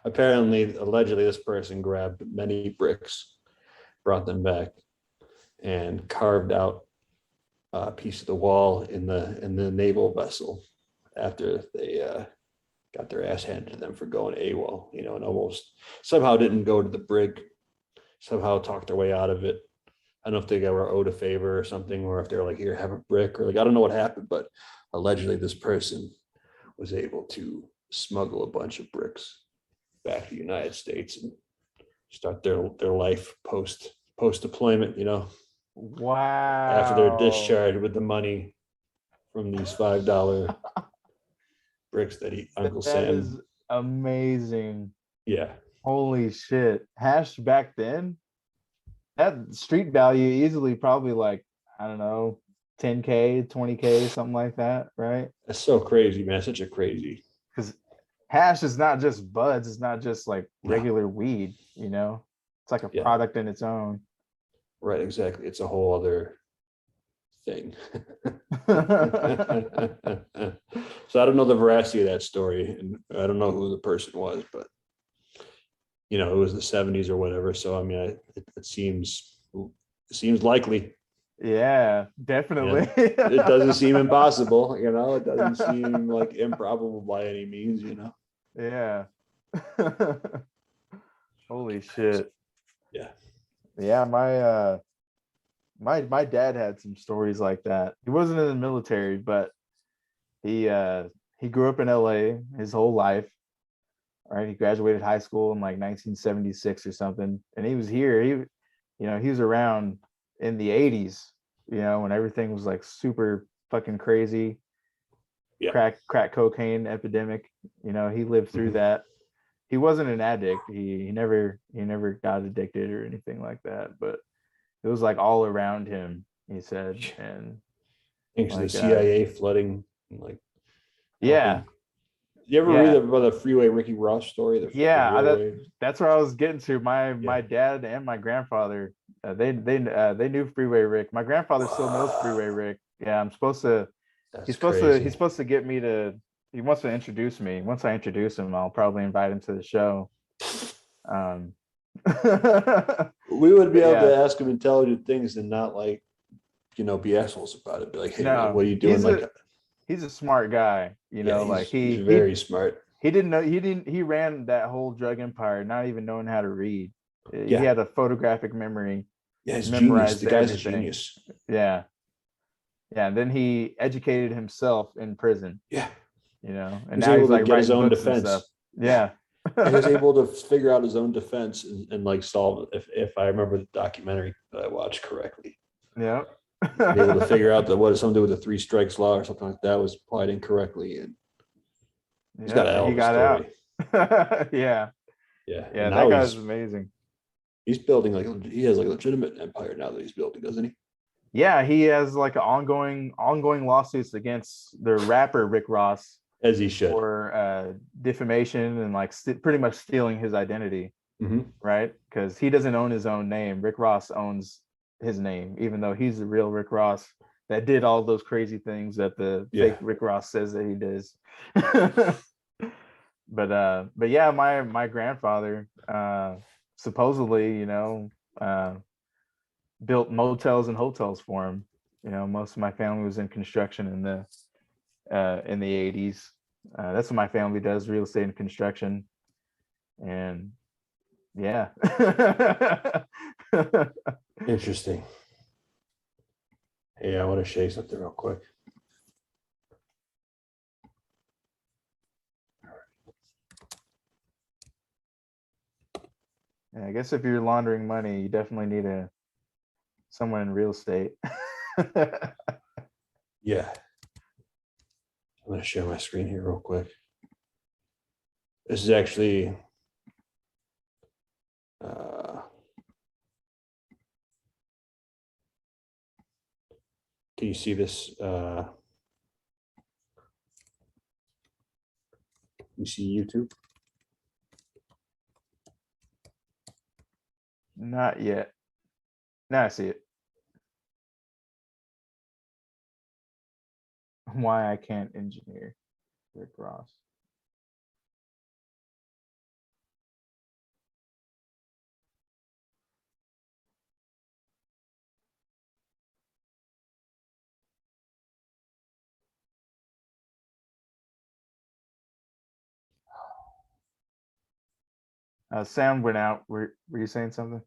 A: allegedly, this person grabbed many bricks, brought them back, and carved out a piece of the wall in the naval vessel after they got their ass handed to them for going AWOL, and almost somehow didn't go to the brig, somehow talked their way out of it. I don't know if they were owed a favor or something, or if they're like, here, have a brick, or like, I don't know what happened, but allegedly this person was able to smuggle a bunch of bricks back to the United States and start their life post deployment,
B: Wow.
A: After they're discharged with the money from these $5 bricks that Uncle Sam. That is
B: amazing.
A: Yeah.
B: Holy shit. Hash back then, that street value easily probably like, I don't know, 10K, 20K, something like that, right?
A: That's so crazy, man. Such a crazy.
B: Because hash is not just buds. It's not just like regular weed, It's like a product in its own.
A: Right, exactly. It's a whole other thing. So I don't know the veracity of that story, and I don't know who the person was, but it was the 70s or whatever. So I mean, it seems likely.
B: Yeah, definitely.
A: It doesn't seem impossible, it doesn't seem like improbable by any means,
B: Yeah. Holy shit.
A: Yeah.
B: Yeah, my dad had some stories like that. He wasn't in the military, but he grew up in LA his whole life. Right, he graduated high school in like 1976 or something, and he was here. He was around in the 80s, when everything was like super fucking crazy.
A: Yeah.
B: Crack cocaine epidemic. He lived through that. He wasn't an addict. He never got addicted or anything like that, but it was like all around him, he said. And
A: thanks to the CIA flooding, like,
B: yeah.
A: You ever read about the Freeway Ricky Ross story?
B: That's where I was getting to. My dad and my grandfather, they knew Freeway Rick. My grandfather still knows Freeway Rick. Yeah, I'm supposed to. He's supposed to get me to. He wants to introduce me. Once I introduce him, I'll probably invite him to the show.
A: We would be able to ask him intelligent things and not like, be assholes about it. Be like, hey, man, what are you doing?
B: He's a smart guy, he's
A: very smart.
B: He ran that whole drug empire not even knowing how to read. He had a photographic memory.
A: Yeah, he's genius. The guy's a genius.
B: Yeah. Yeah, and then he educated himself in prison.
A: Yeah.
B: And now he's like
A: get his own
B: books
A: defense.
B: Yeah.
A: And he was able to figure out his own defense and like solve it. If I remember the documentary that I watched correctly,
B: Yeah.
A: and able to figure out that what does something to do with the three strikes law or something like that was applied incorrectly, and he's got a
B: Yeah,
A: hell
B: he
A: of a
B: got out.
A: story.
B: Yeah.
A: Yeah, and
B: Yeah, that
A: now
B: guy's amazing.
A: he's building like he has like a legitimate empire now that he's building, doesn't he?
B: Yeah, he has like an ongoing lawsuits against the rapper Rick Ross
A: As he should.
B: for defamation and like pretty much stealing his identity,
A: Mm-hmm.
B: right? Because he doesn't own his own name. Rick Ross owns his name, even though he's the real Rick Ross that did all those crazy things that the fake Rick Ross says that he does. But yeah, my grandfather supposedly, built motels and hotels for him. Most of my family was in construction in the 80s. That's what my family does, real estate and construction. And yeah.
A: Interesting. Hey, I want to show you something real quick.
B: Yeah, I guess if you're laundering money, you definitely need someone in real estate.
A: Yeah. I'm going to share my screen here real quick. This is actually can you see this? You see YouTube?
B: Not yet. Now I see it. Why I can't engineer Rick Ross. Sound went out. Were you saying something?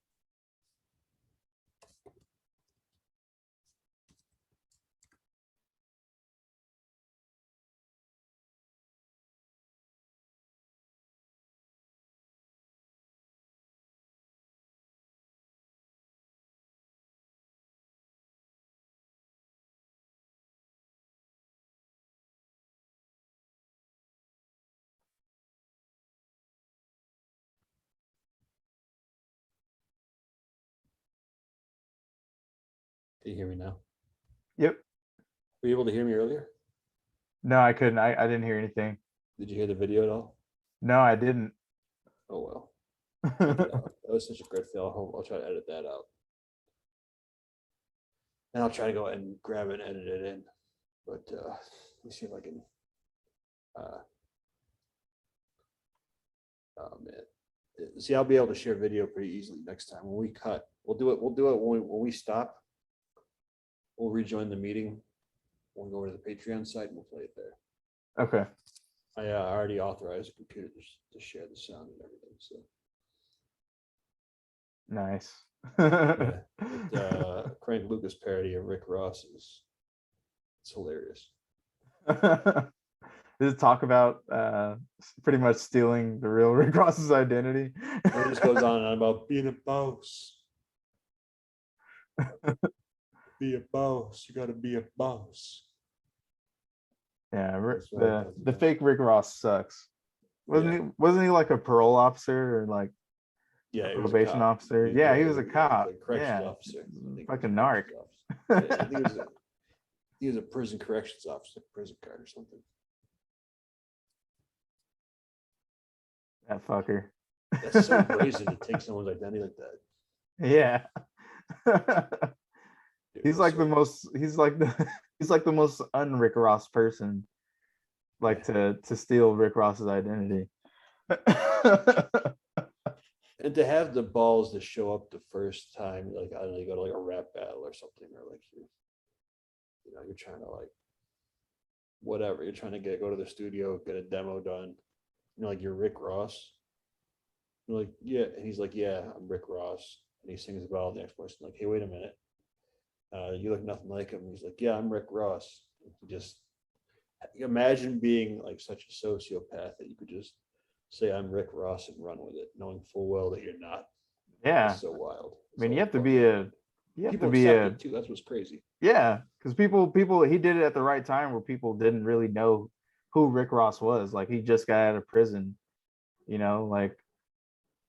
A: Can you hear me now?
B: Yep.
A: Were you able to hear me earlier?
B: No, I couldn't. I didn't hear anything.
A: Did you hear the video at all?
B: No, I didn't.
A: Oh well. Yeah, that was such a great fail. I'll try to edit that out. And I'll try to go ahead and grab it and edit it in. But let me see if I can. Oh man. See, I'll be able to share video pretty easily next time when we cut. We'll do it when we stop. We'll rejoin the meeting. We'll go over to the Patreon site and we'll play it there.
B: Okay.
A: I already authorized the computer to share the sound and everything. So
B: Nice.
A: yeah, Crank Lucas parody of Rick Ross it's hilarious.
B: Does it talk about pretty much stealing the real Rick Ross's identity?
A: And it just goes on and on about being a boss. Be a boss. You got to be a boss.
B: Yeah, the fake Rick Ross sucks. Wasn't he like a parole officer or like
A: a
B: probation officer? Yeah, he was a cop.
A: Corrections officer.
B: Fucking narc.
A: I think he was a prison corrections officer, prison card or something.
B: That fucker.
A: That's so brazen to take someone's identity like that.
B: Yeah.
A: Dude,
B: he's like the most un-Rick Ross person, like to steal Rick Ross's identity.
A: And to have the balls to show up the first time, like I don't know, you go to like a rap battle or something, or like you're trying to like whatever, you're trying to go to the studio, get a demo done. Like you're Rick Ross. You're like, yeah, and he's like, yeah, I'm Rick Ross, and he sings about the next person, like, hey, wait a minute, you look nothing like him. He's like, yeah, I'm Rick Ross. Just imagine being like such a sociopath that you could just say I'm Rick Ross and run with it, knowing full well that you're not.
B: Yeah.
A: It's so wild.
B: I mean,
A: So
B: you have to
A: fucking
B: be
A: wild. People accept it too. That's what's crazy.
B: yeah, because people he did it at the right time where people didn't really know who Rick Ross was. Like he just got out of prison, like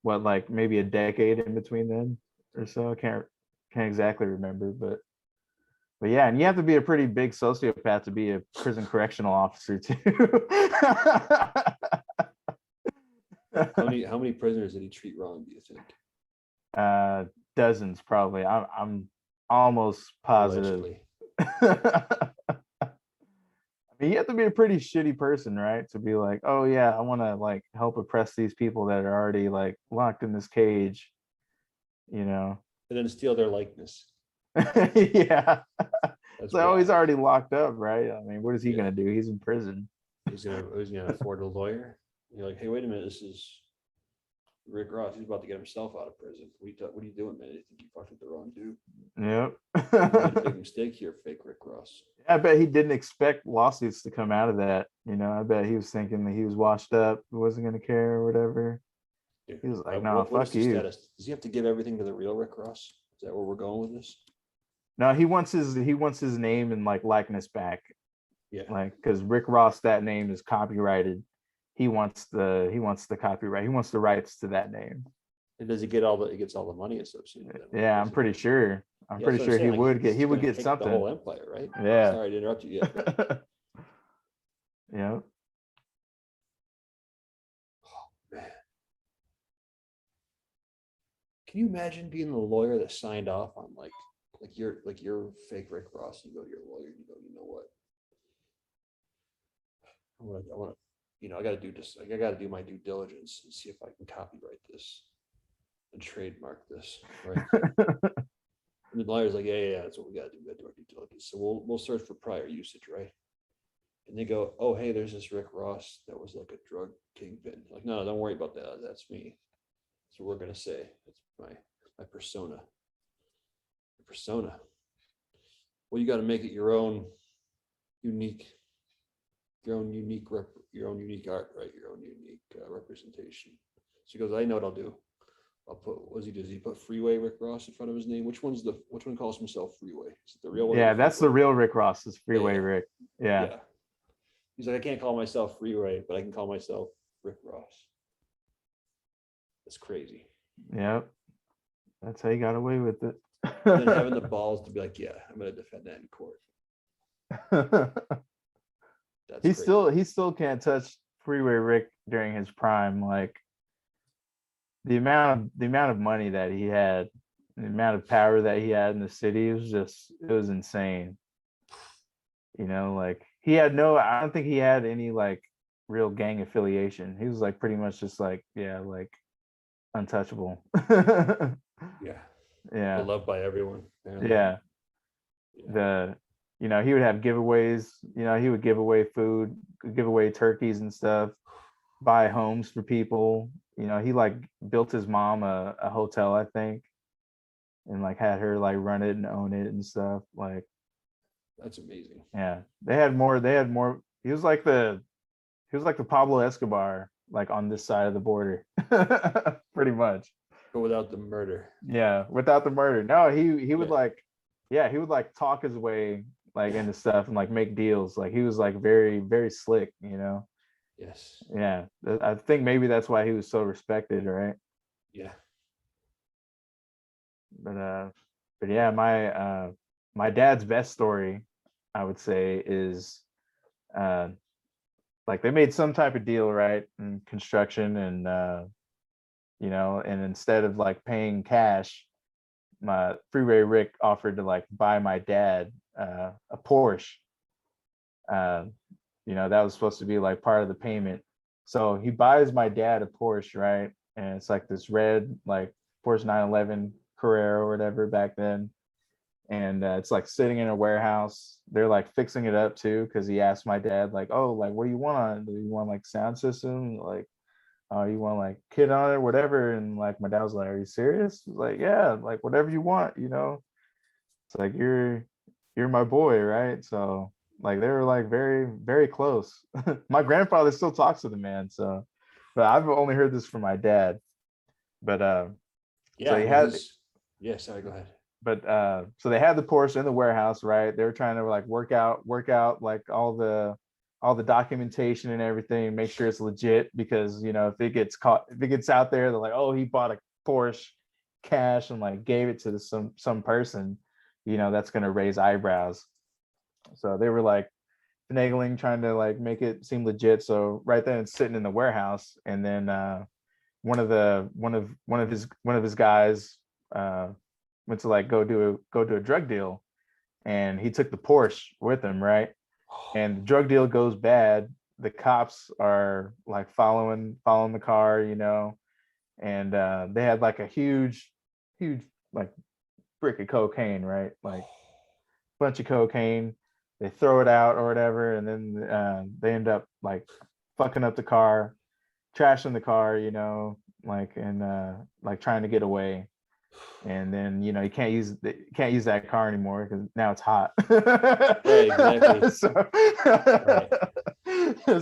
B: what, like maybe a decade in between then or so. I can't exactly remember, but yeah, and you have to be a pretty big sociopath to be a prison correctional officer too.
A: How many prisoners did he treat wrong, do you think?
B: uh Dozens probably. I'm almost positive.
A: Allegedly.
B: I mean, you have to be a pretty shitty person, right? To be like, oh yeah, I want to like help oppress these people that are already like locked in this cage, you know?
A: And then steal their likeness.
B: Yeah.
A: That's
B: So he's
A: wild.
B: already locked up, right? I mean, what is he
A: Yeah.
B: gonna do? He's in prison.
A: He's gonna afford a lawyer. You're like, hey, wait a minute, this is Rick Ross. He's about to get himself out of prison. What are you doing, man? You think you fucked with the wrong dude?
B: Yep.
A: You made a big mistake here, fake Rick Ross.
B: I bet he didn't expect lawsuits to come out of that. I bet he was thinking that he was washed up, he wasn't gonna care or whatever.
A: Dude,
B: He was like, no,
A: what is
B: fuck
A: the
B: you.
A: status? Does he have to give everything to the real Rick Ross? Is that where we're going with this?
B: No, he wants his name and like likeness back.
A: Yeah.
B: Like, because Rick Ross, that name is copyrighted. He wants the copyright. He wants the rights to that name.
A: And does he gets all the money associated with that?
B: Yeah, I'm pretty sure. I'm pretty sure he would get
A: the
B: something.
A: whole empire, right?
B: Yeah.
A: Sorry to interrupt you. Yeah.
B: Yeah.
A: Man. Can you imagine being the lawyer that signed off on like you're fake Rick Ross? You go to your lawyer and you go, you know what? I want to, I got to do this. Like, I got to do my due diligence and see if I can copyright this and trademark this, right? And the lawyer's like, yeah, that's what we got to do. We got to do our due diligence. So we'll search for prior usage, right? And they go, oh, hey, there's this Rick Ross that was like a drug kingpin. Like, no, don't worry about that. That's me. That's what we're gonna say. That's my persona. Your persona. Well, you got to make it your own unique art, right? Your own unique representation. So he goes, I know what I'll do. I'll put, what does he do? Does he put Freeway Rick Ross in front of his name? Which one calls himself Freeway? Is it the real one?
B: Yeah, that's the real Rick Ross, is Freeway
A: Yeah.
B: Rick. Yeah.
A: He's like, I can't call myself Freeway, but I can call myself Rick Ross. That's crazy.
B: Yep. That's how he got away with it.
A: And then having the balls to be like, yeah, I'm gonna defend that in court. That's
B: he
A: crazy.
B: still can't touch Freeway Rick during his prime. Like the amount of money that he had, the amount of power that he had in the city, it was insane. Like I don't think he had any like real gang affiliation. He was like pretty much just like, yeah, like untouchable.
A: Yeah.
B: Yeah.
A: Beloved by everyone. Apparently.
B: Yeah.
A: Yeah.
B: He would have giveaways. He would give away food, give away turkeys and stuff, buy homes for people. He like built his mom a hotel, I think, and like had her like run it and own it and stuff. Like,
A: that's amazing.
B: Yeah, they had more. He was like the Pablo Escobar, like on this side of the border, pretty much.
A: But without the murder.
B: Yeah, without the murder. No, he would like,
A: yeah,
B: he would like talk his way like into stuff and like make deals. Like he was like very, very slick,
A: Yes.
B: Yeah, I think maybe that's why he was so respected, right?
A: Yeah.
B: But yeah, my dad's best story, I would say, is like they made some type of deal, right, in construction, and and instead of like paying cash, my Freeway Rick offered to like buy my dad a Porsche. That was supposed to be like part of the payment. So he buys my dad a Porsche, right? And it's like this red, like Porsche 911 Carrera or whatever back then. And it's like sitting in a warehouse. They're like fixing it up too, because he asked my dad, like, oh, like, what do you want on it? Do you want like sound system? Like, oh, you want like kit on it, whatever? And like my dad was like, are you serious? Like, yeah, like whatever you want, It's like you're my boy, right? So like they were like very, very close. My grandfather still talks to the man, so but I've only heard this from my dad. But
A: Yeah,
B: so
A: I
B: he
A: mean
B: had,
A: his. Yeah, sorry, go ahead.
B: but so they had the Porsche in the warehouse, right? They were trying to like work out like all the documentation and everything, make sure it's legit because if it gets caught, if it gets out there, they're like, oh, he bought a Porsche cash and like gave it to some person, that's gonna raise eyebrows. So they were like finagling, trying to like make it seem legit. So right then it's sitting in the warehouse, and then one of his guys uh went to like go do a drug deal, and he took the Porsche with him, right? And the drug deal goes bad. The cops are like following the car, and they had like a huge like brick of cocaine, right? Like bunch of cocaine. They throw it out or whatever, and then they end up like fucking up the car, trashing the car, like and like trying to get away. And then you can't use that car anymore because now it's hot.
A: Right, exactly.
B: so,
A: Right.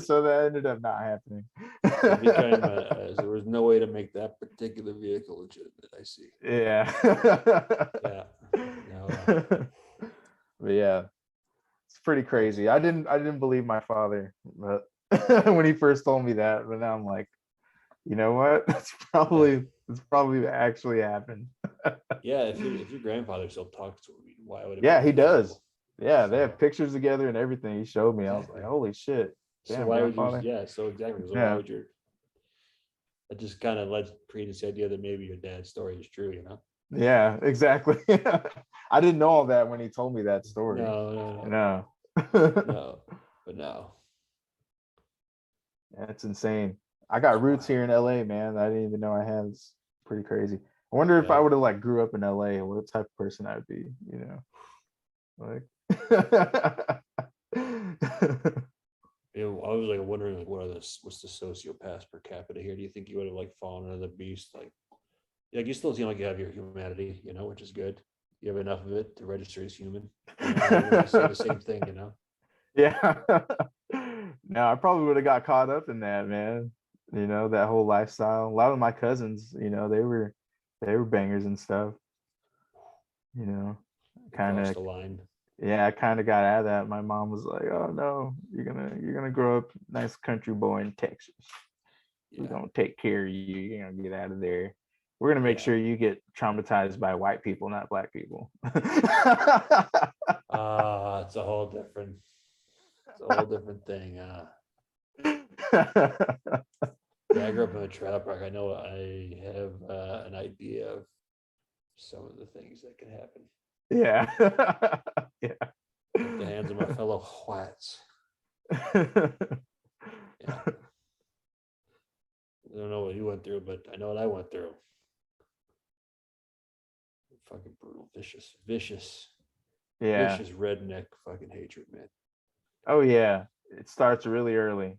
B: so that ended up not happening.
A: So it became there was no way to make that particular vehicle legitimate. I see.
B: Yeah.
A: Yeah. No,
B: But yeah, it's pretty crazy. I didn't believe my father, but when he first told me that, but now I'm like, you know what? It's probably actually happened.
A: yeah. If your grandfather still talks to him, why would it be
B: Yeah, he does.
A: impossible?
B: Yeah, they have
A: So
B: pictures together and everything. He showed me. I was like,
A: exactly.
B: holy shit.
A: So
B: Damn,
A: why would you?
B: grandfather.
A: Yeah. So exactly. So why
B: Yeah.
A: would your? That just kind of led create this idea that maybe your dad's story is true. You know?
B: Yeah, exactly. I didn't know all that when he told me that story.
A: No, no, no,
B: No.
A: no. But no,
B: That's insane. I got
A: it's
B: roots
A: wild.
B: here in LA, man. I didn't even know I had. It's pretty crazy. I wonder if I
A: Yeah.
B: would have like grew up in LA, what type of person I'd be, like
A: You know, I was like wondering like what's the sociopath per capita here? Do you think you would have like fallen into the beast? Like you still seem like you have your humanity, which is good. You have enough of it to register as human. I would just say the same thing.
B: Yeah. No, I probably would have got caught up in that, man. That whole lifestyle. A lot of my cousins, they were bangers and stuff, you know. Kind
A: Across
B: of
A: the line.
B: yeah, I kind of got out of that. My mom was like, "Oh no, you're gonna grow up nice country boy in Texas. We're
A: Yeah.
B: gonna take care of you. You're gonna get out of there. We're gonna make
A: Yeah.
B: sure you get traumatized by white people, not black people."
A: It's a whole different thing. Yeah, I grew up in a trailer park. I know I have an idea of some of the things that can happen
B: Yeah. Yeah.
A: at the hands of my fellow whites. Yeah. I don't know what you went through, but I know what I went through. Fucking brutal, vicious,
B: Yeah.
A: vicious redneck fucking hatred, man.
B: Oh yeah. It starts really early.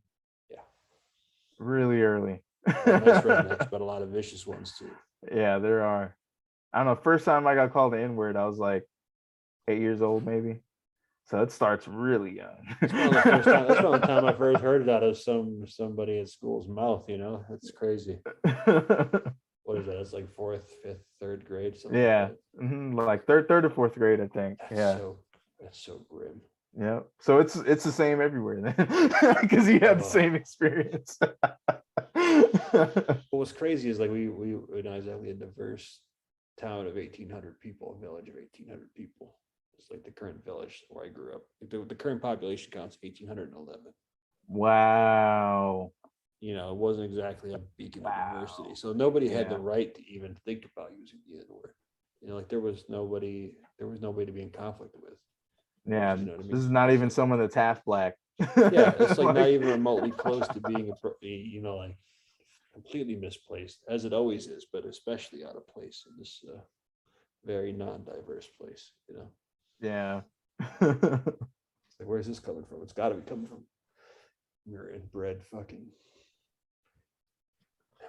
A: Yeah.
B: Really early.
A: A lot of nice rednecks, but a lot of vicious ones too.
B: Yeah, there are. I don't know. First time I got called the N word, I was like 8 years old, maybe. So it starts really young.
A: That's one of the first time. That's one of the time I first heard it out of somebody at school's mouth. That's crazy. What is that? It's like fourth, fifth, third grade, something like
B: Yeah.
A: that.
B: Like third or fourth grade, I think.
A: That's
B: Yeah.
A: so that's so grim.
B: Yeah. So it's the same everywhere then, because you had the
A: Oh,
B: same experience.
A: what's crazy is like we're not exactly a diverse town of 1,800 people, a village of 1,800 people. It's like the current village where I grew up. The current population counts 1,811.
B: Wow.
A: It wasn't exactly a beacon of diversity.
B: Wow.
A: So nobody had the
B: Yeah.
A: right to even think about using the N word. Like there was nobody to be in conflict with.
B: Yeah.
A: You know what I
B: This
A: mean?
B: is not even
A: So
B: someone that's half black.
A: yeah, it's like not
B: Like,
A: even remotely close to being like completely misplaced, as it always is, but especially out of place in this very non-diverse place.
B: yeah.
A: Like, where's this coming from? It's got to be coming from your inbred fucking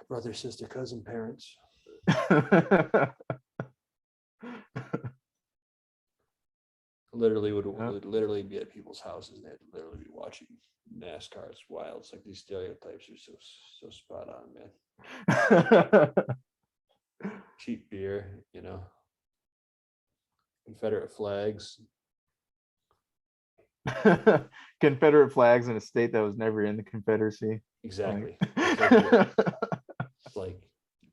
A: brother, sister, cousin, parents. Literally would
B: Yep.
A: literally be at people's houses and they'd literally be watching NASCAR. It's wild. It's like these stereotypes are so spot on, man. Cheap beer, Confederate flags.
B: Confederate flags in a state that was never in the Confederacy.
A: Exactly.
B: Like,
A: It's like,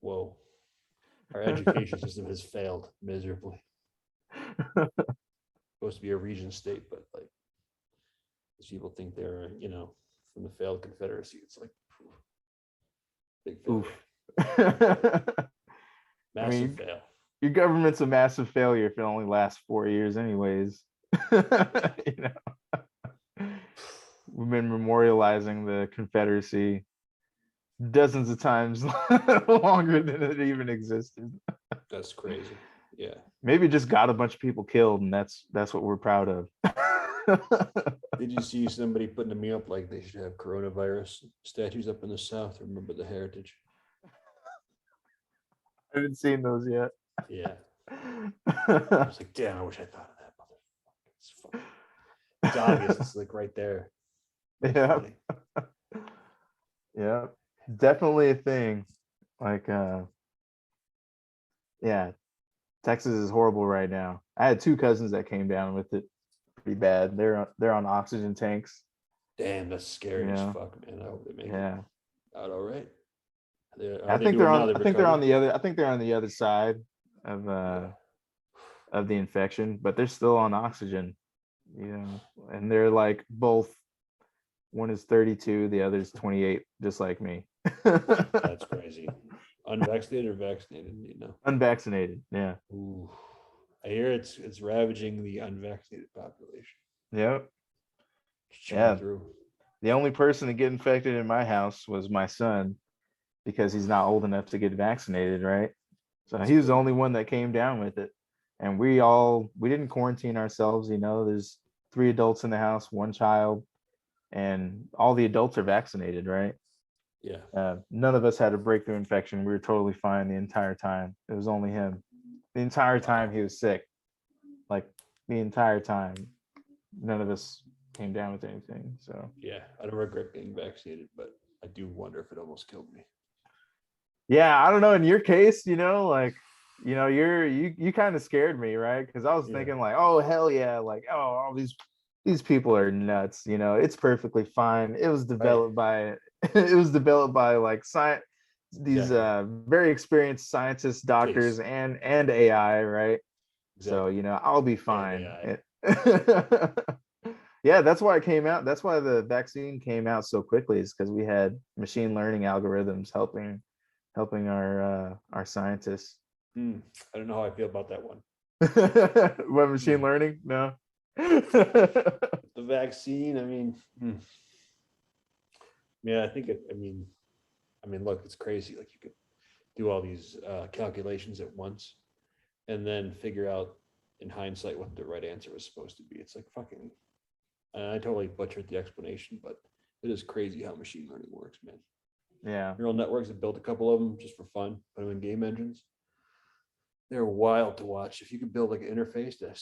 A: whoa. Our education system has failed miserably. Supposed to be a region state, but like people think they're, from the failed Confederacy. It's like big failure.
B: I
A: Massive
B: mean,
A: fail.
B: your government's a massive failure if it only lasts 4 years, anyways. You know, we've been memorializing the Confederacy dozens of times longer than it even existed.
A: That's crazy. Yeah.
B: Maybe just got a bunch of people killed, and that's what we're proud of.
A: Did you see somebody putting me up like they should have coronavirus statues up in the South? Remember the heritage?
B: I haven't seen those yet.
A: Yeah. I was like, damn, I wish I thought of that. Motherfucker. It's obvious. It's like right there. That's
B: Yeah.
A: funny.
B: Yeah. Definitely a thing. Like, yeah, Texas is horrible right now. I had 2 cousins that came down with it pretty bad. They're on oxygen tanks.
A: Damn, that's scary as
B: Yeah.
A: fuck, man. I hope they make
B: Yeah.
A: it out all right.
B: I think they're on. I think they're on the other. I think they're on the other side of the infection, but they're still on oxygen. And they're like both. One is 32, the other is 28, just like me.
A: That's crazy. Unvaccinated or vaccinated?
B: Unvaccinated. Yeah.
A: Ooh. I hear it's ravaging the unvaccinated population.
B: Yep.
A: Yeah. Through.
B: The only person to get infected in my house was my son, because he's not old enough to get vaccinated, right? So he was the only one that came down with it. And we didn't quarantine ourselves. There's 3 adults in the house, 1 child, and all the adults are vaccinated, right?
A: Yeah.
B: None of us had a breakthrough infection. We were totally fine the entire time. It was only him. The entire time he was sick. Like the entire time. None of us came down with anything. So
A: yeah, I don't regret getting vaccinated, but I do wonder if it almost killed me.
B: Yeah, I don't know. In your case, you kind of scared me, right? Because I was thinking like, oh hell yeah, like all these people are nuts. It's perfectly fine. It was developed by like science, these very experienced scientists, doctors, and AI, right? Exactly. So I'll be fine. Yeah, that's why it came out. That's why the vaccine came out so quickly, is because we had machine learning algorithms helping our scientists.
A: I don't know how I feel about that one.
B: What, machine learning? No.
A: The vaccine, I mean, yeah, I think I mean, look, it's crazy. Like you could do all these calculations at once and then figure out in hindsight what the right answer was supposed to be. It's like fucking, and I totally butchered the explanation, but it is crazy how machine learning works, man.
B: Yeah.
A: Neural networks have built a couple of them just for fun, put them in game engines. They're wild to watch. If you could build like an interface that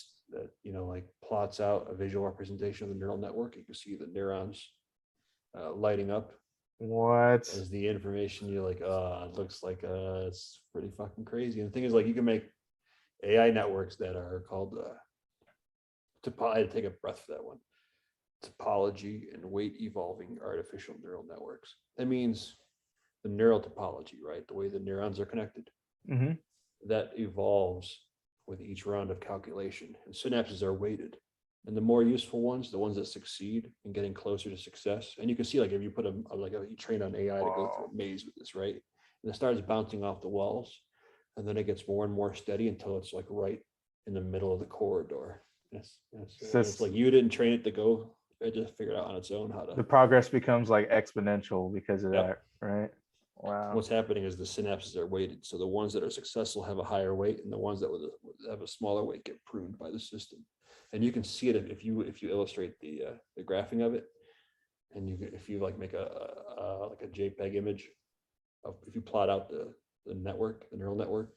A: like plots out a visual representation of the neural network, you can see the neurons lighting up.
B: What?
A: As the information, you're like, it looks like it's pretty fucking crazy. And the thing is, like, you can make AI networks that are called I had to take a breath for that one. Topology and weight evolving artificial neural networks. That means the neural topology, right? The way the neurons are connected.
B: Mm-hmm.
A: That evolves with each round of calculation, and synapses are weighted. And the more useful ones, the ones that succeed in getting closer to success. And you can see, like, if you put you train on AI to go through a maze with this, right? And it starts bouncing off the walls, and then it gets more and more steady until it's like right in the middle of the corridor. It's like you didn't train it to go; it just figured out on its own how to.
B: The progress becomes like exponential because of that, right? Wow.
A: What's happening is the synapses are weighted. So the ones that are successful have a higher weight, and the ones that have a smaller weight get pruned by the system. And you can see it if you illustrate the graphing of it, and if you like make a JPEG image of, if you plot out the network, the neural network,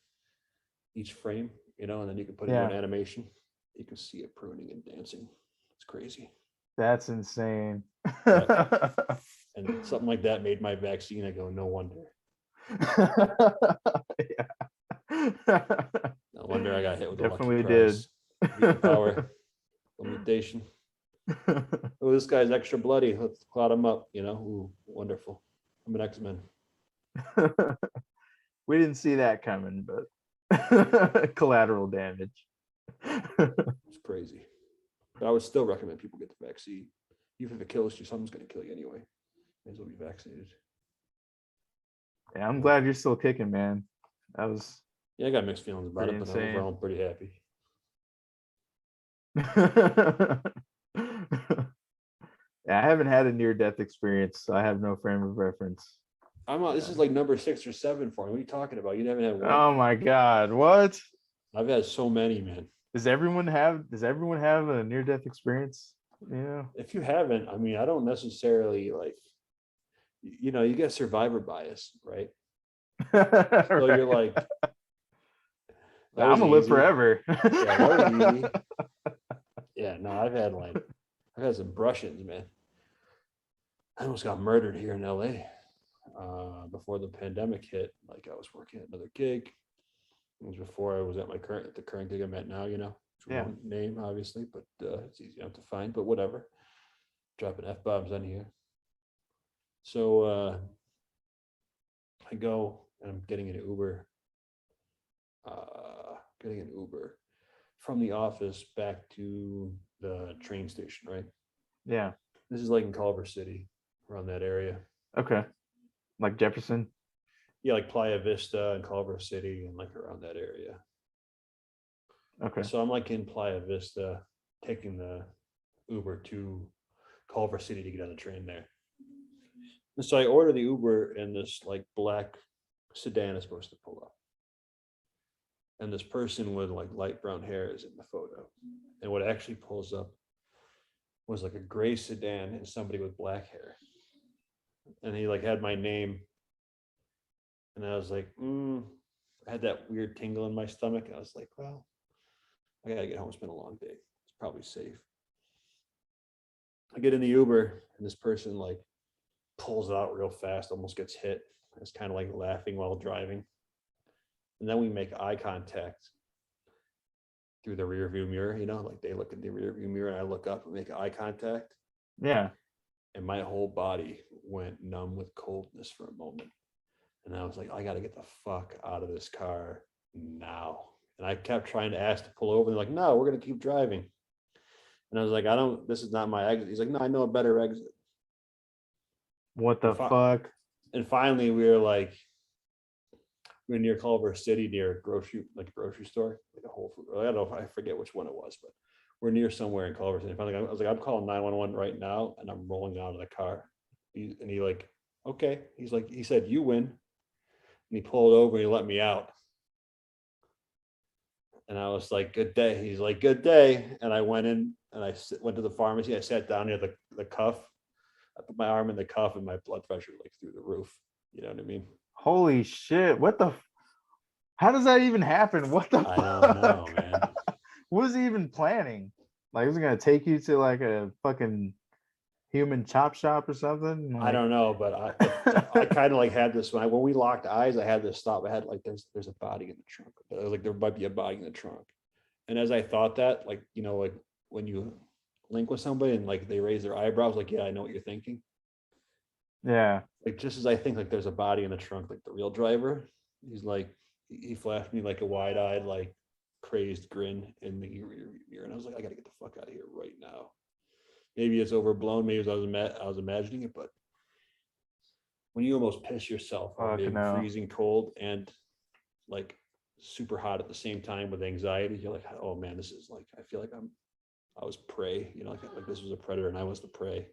A: each frame, and then you can put it in an animation. You can see it pruning and dancing. It's crazy.
B: That's insane.
A: And something like that made my vaccine. I go, no wonder. No wonder I got hit with a lucky
B: Definitely did.
A: prize. Mutant power, a mutation. Oh, this guy's extra bloody. Let's clot him up. Ooh, wonderful. I'm an X-Men.
B: We didn't see that coming, but collateral damage.
A: It's crazy. But I would still recommend people get the vaccine. Even if it kills you, something's going to kill you anyway. May as well be vaccinated.
B: Yeah, I'm glad you're still kicking, man. That was
A: I got mixed feelings about
B: pretty
A: it, but
B: insane.
A: overall, I'm pretty happy.
B: Yeah, I haven't had a near-death experience, so I have no frame of reference.
A: This is like number 6 or 7 for me. What are you talking about? You haven't had one.
B: Oh my God, what?
A: I've had so many, man.
B: Does everyone have a near-death experience? Yeah.
A: If you haven't, I don't necessarily you get survivor bias, right? So you're like,
B: I'm gonna live forever.
A: Yeah, that was easy. Yeah, no, I've had some brush-ins, man. I almost got murdered here in LA before the pandemic hit. Like I was working at another gig. It was before I was at the current gig I'm at now,
B: Yeah.
A: Name, obviously, but it's easy enough to find, but whatever. Dropping F-bombs on here. So I go and I'm getting an Uber. From the office back to the train station, right?
B: Yeah.
A: This is like in Culver City, around that area.
B: Okay. Like Jefferson?
A: Yeah, like Playa Vista and Culver City and like around that area.
B: Okay.
A: So I'm like in Playa Vista, taking the Uber to Culver City to get on the train there. And so I order the Uber, and this like black sedan is supposed to pull up. And this person with like light brown hair is in the photo. And what actually pulls up was like a gray sedan and somebody with black hair. And he like had my name. And I was like, I had that weird tingle in my stomach. And I was like, well, I gotta get home. It's been a long day. It's probably safe. I get in the Uber, and this person like pulls out real fast, almost gets hit. It's kind of like laughing while driving. And then we make eye contact through the rear view mirror, like they look in the rear view mirror and I look up and make eye contact.
B: Yeah.
A: And my whole body went numb with coldness for a moment. And I was like, I got to get the fuck out of this car now. And I kept trying to ask to pull over. And they're like, no, we're going to keep driving. And I was like, this is not my exit. He's like, no, I know a better exit.
B: What the fuck?
A: And finally we were near Culver City, near a grocery store, like a Whole Foods. I don't know if I forget which one it was, but we're near somewhere in Culver City. Finally, I was like, I'm calling 911 right now, and I'm rolling out of the car. He like, okay. He's like, he said, you win. And he pulled over and he let me out. And I was like, good day. He's like, good day. And I went in and I went to the pharmacy. I sat down near the cuff. I put my arm in the cuff and my blood pressure like through the roof. You know what I mean?
B: Holy shit. How does that even happen? What the fuck?
A: I don't know, man.
B: What was he even planning? Like, was he gonna take you to like a fucking human chop shop or something?
A: I don't know, but I kind of like had this when we locked eyes. I had this thought. I had like, there's a body in the trunk. I was like, there might be a body in the trunk. And as I thought that, like, like when you link with somebody and like they raise their eyebrows, like, yeah, I know what you're thinking.
B: Yeah.
A: Like just as I think like there's a body in the trunk, like the real driver, he's like, he flashed me like a wide-eyed, like crazed grin in the ear, and I was like, I gotta get the fuck out of here right now. Maybe it's overblown. Maybe I was imagining it, but when you almost piss yourself or being freezing cold and like super hot at the same time with anxiety, you're like, oh man, this is like, I feel like I was prey, like this was a predator and I was the prey.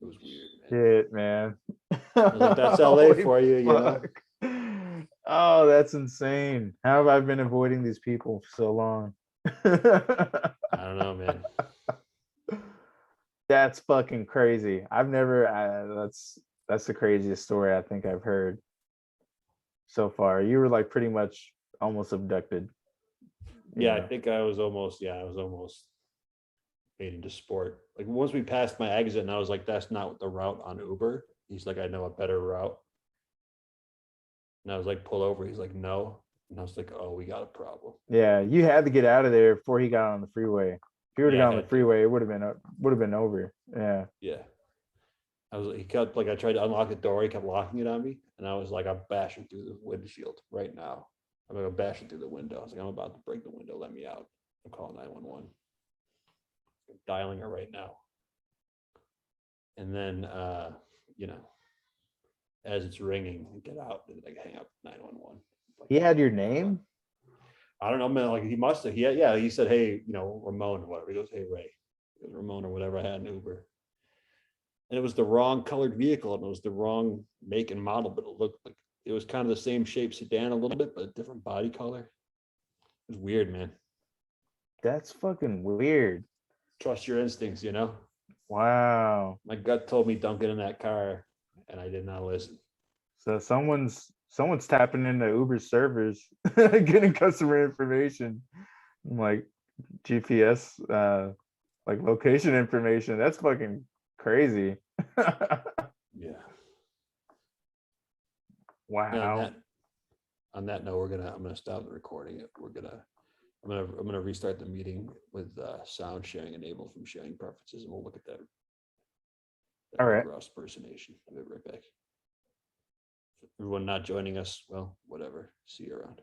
A: It was weird, man.
B: Shit, man.
A: I was like, that's LA for you,
B: fuck. Oh, that's insane. How have I been avoiding these people for so long?
A: I don't know, man.
B: That's fucking crazy. That's the craziest story I think I've heard so far. You were like pretty much almost abducted. you
A: Yeah, I
B: know.
A: think I was almost made into sport. Like once we passed my exit, and I was like, "That's not the route on Uber." He's like, "I know a better route," and I was like, "Pull over." He's like, "No," and I was like, "Oh, we got a problem."
B: Yeah, you had to get out of there before he got on the freeway. If he would have
A: Yeah, I
B: got on the
A: had to.
B: freeway, it would have been over. Yeah.
A: Yeah, I was. He kept like I tried to unlock the door. He kept locking it on me, and I was like, "I'm bashing through the windshield right now. I'm like, I'm bashing through the window." I was like, "I'm about to break the window. Let me out." I'm calling 911. I'm dialing her right now, and then you know, as it's ringing, I get out and like hang up 911. Like,
B: He had your
A: what?
B: name?
A: I don't know, man. Like he must have. Yeah. He said, "Hey, Ramon or whatever." He goes, "Hey, Ray." He goes, Ramon or whatever. I had an Uber, and it was the wrong colored vehicle, and it was the wrong make and model, but it looked like it was kind of the same shape sedan a little bit, but a different body color. It was weird, man.
B: That's fucking weird.
A: Trust your instincts, you know.
B: Wow.
A: My gut told me don't get in that car, and I did not listen.
B: So someone's tapping into Uber servers, getting customer information, like GPS, like location information. That's fucking crazy.
A: Yeah. And
B: Wow.
A: on that note, I'm gonna stop the recording. I'm gonna restart the meeting with sound sharing enabled from sharing preferences, and we'll look at that
B: All
A: Rick
B: right.
A: Ross impersonation. I'll be right back. Everyone not joining us, well, whatever. See you around.